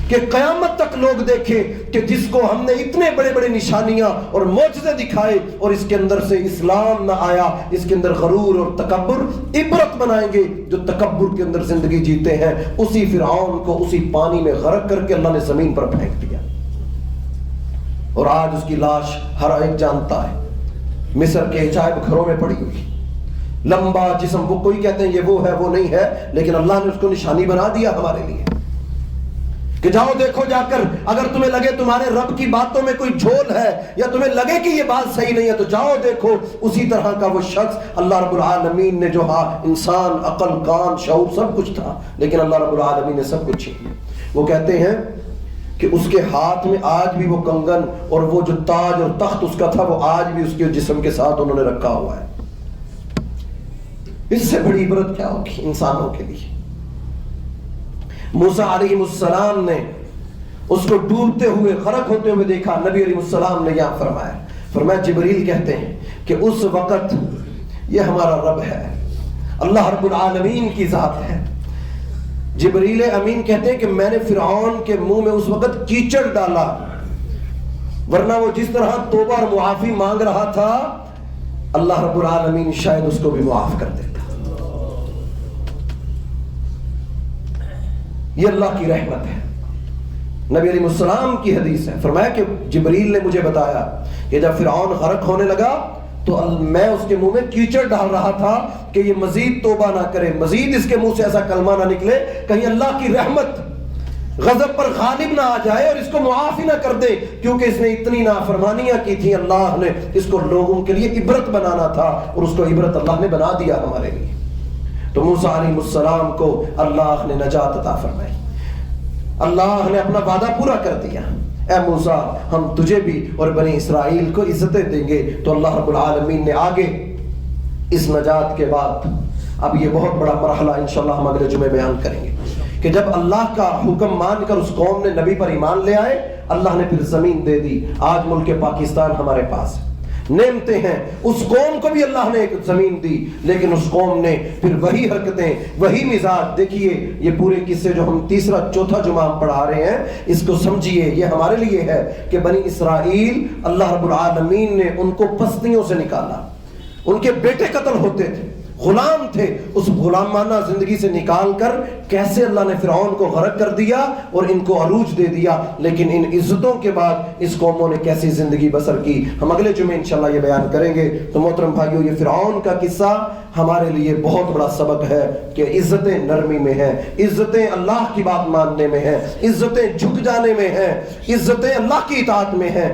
کہ قیامت تک لوگ دیکھیں کہ جس کو ہم نے اتنے بڑے بڑے نشانیاں اور معجزے دکھائے اور اس کے اندر سے اسلام نہ آیا، اس کے اندر غرور اور تکبر، عبرت بنائیں گے جو تکبر کے اندر زندگی جیتے ہیں۔ اسی فرعون کو اسی پانی میں غرق کر کے اللہ نے زمین پر پھینک دیا، اور آج اس کی لاش ہر ایک جانتا ہے، مصر کے عجائب گھروں میں پڑی ہوئی، لمبا جسم، وہ کوئی کہتے ہیں یہ وہ ہے وہ نہیں ہے، لیکن اللہ نے اس کو نشانی بنا دیا ہمارے لیے کہ جاؤ دیکھو جا کر، اگر تمہیں لگے تمہارے رب کی باتوں میں کوئی جھول ہے یا تمہیں لگے کہ یہ بات صحیح نہیں ہے تو جاؤ دیکھو اسی طرح کا وہ شخص اللہ رب العالمین نے جو انسان عقل کان شعور سب کچھ تھا، لیکن اللہ رب العالمین نے سب کچھ چھین لیا۔ وہ کہتے ہیں کہ اس کے ہاتھ میں آج بھی وہ کنگن اور وہ جو تاج اور تخت اس کا تھا وہ آج بھی اس کے جسم کے ساتھ انہوں نے رکھا ہوا ہے۔ اس سے بڑی عبرت کیا ہوگی انسانوں کے لیے۔ موسیٰ علیہ السلام نے اس کو ڈوبتے ہوئے غرق ہوتے ہوئے دیکھا، نبی علیہ السلام نے یہاں فرمایا جبریل کہتے ہیں کہ اس وقت یہ ہمارا رب ہے، اللہ رب العالمین کی ذات ہے۔ جبریل امین کہتے ہیں کہ میں نے فرعون کے منہ میں اس وقت کیچڑ ڈالا، ورنہ وہ جس طرح توبہ اور معافی مانگ رہا تھا اللہ رب العالمین شاید اس کو بھی معاف کر دیتا۔ یہ اللہ کی رحمت ہے۔ نبی علیہ السلام کی حدیث ہے، فرمایا کہ جبریل نے مجھے بتایا کہ جب فرعون غرق ہونے لگا تو میں اس کے منہ میں کیچڑ ڈال رہا تھا کہ یہ مزید توبہ نہ کرے، مزید اس کے منہ سے ایسا کلمہ نہ نکلے کہیں اللہ کی رحمت غضب پر غالب نہ آ جائے اور اس کو معاف ہی نہ کر دے، کیونکہ اس نے اتنی نافرمانیاں کی تھی، اللہ نے اس کو لوگوں کے لیے عبرت بنانا تھا اور اس کو عبرت اللہ نے بنا دیا ہمارے لیے۔ تو موسیٰ علیہ السلام کو اللہ نے نجات عطا فرمائی، اللہ نے اپنا وعدہ پورا کر دیا، اے موسیٰ ہم تجھے بھی اور بنی اسرائیل کو عزتیں دیں گے۔ تو اللہ رب العالمین نے آگے اس نجات کے بعد اب یہ بہت بڑا مرحلہ انشاءاللہ ہم اگلے جمعے بیان کریں گے کہ جب اللہ کا حکم مان کر اس قوم نے نبی پر ایمان لے آئے، اللہ نے پھر زمین دے دی۔ آج ملک پاکستان ہمارے پاس نعمتیں ہیں، اس قوم کو بھی اللہ نے ایک زمین دی، لیکن اس قوم نے پھر وہی حرکتیں وہی مزاج۔ دیکھیے یہ پورے قصے جو ہم تیسرا چوتھا جمعہ ہم پڑھا رہے ہیں اس کو سمجھیے، یہ ہمارے لیے ہے کہ بنی اسرائیل اللہ رب العالمین نے ان کو پستیوں سے نکالا، ان کے بیٹے قتل ہوتے تھے، غلام تھے، اس غلامانہ زندگی سے نکال کر کیسے اللہ نے فرعون کو غرق کر دیا اور ان کو عروج دے دیا، لیکن ان عزتوں کے بعد اس قوموں نے کیسی زندگی بسر کی، ہم اگلے جمعے انشاءاللہ یہ بیان کریں گے۔ تو محترم بھائیو، یہ فرعون کا قصہ ہمارے لیے بہت بڑا سبق ہے کہ عزتیں نرمی میں ہیں، عزتیں اللہ کی بات ماننے میں ہیں، عزتیں جھک جانے میں ہیں، عزتیں اللہ کی اطاعت میں ہیں۔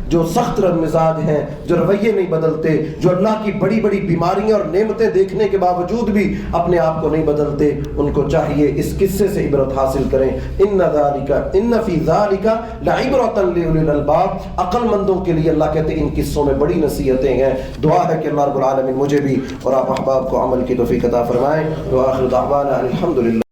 جو سخت مزاج ہیں، جو رویے نہیں بدلتے، جو اللہ کی بڑی بڑی بیماریاں اور نعمتیں دیکھنے کے باوجود بھی اپنے آپ کو نہیں بدلتے، ان کو چاہیے اس قصے سے عبرت حاصل کریں۔ ان فی ذالک لعبرۃ لاولی الالباب، عقل مندوں کے لیے اللہ کہتے ہیں ان قصوں میں بڑی نصیحتیں ہیں۔ دعا ہے کہ اللہ رب العالمین مجھے بھی اور آپ احباب کو عمل کی توفیق عطا فرمائے۔ وآخر دعوانا الحمدللہ۔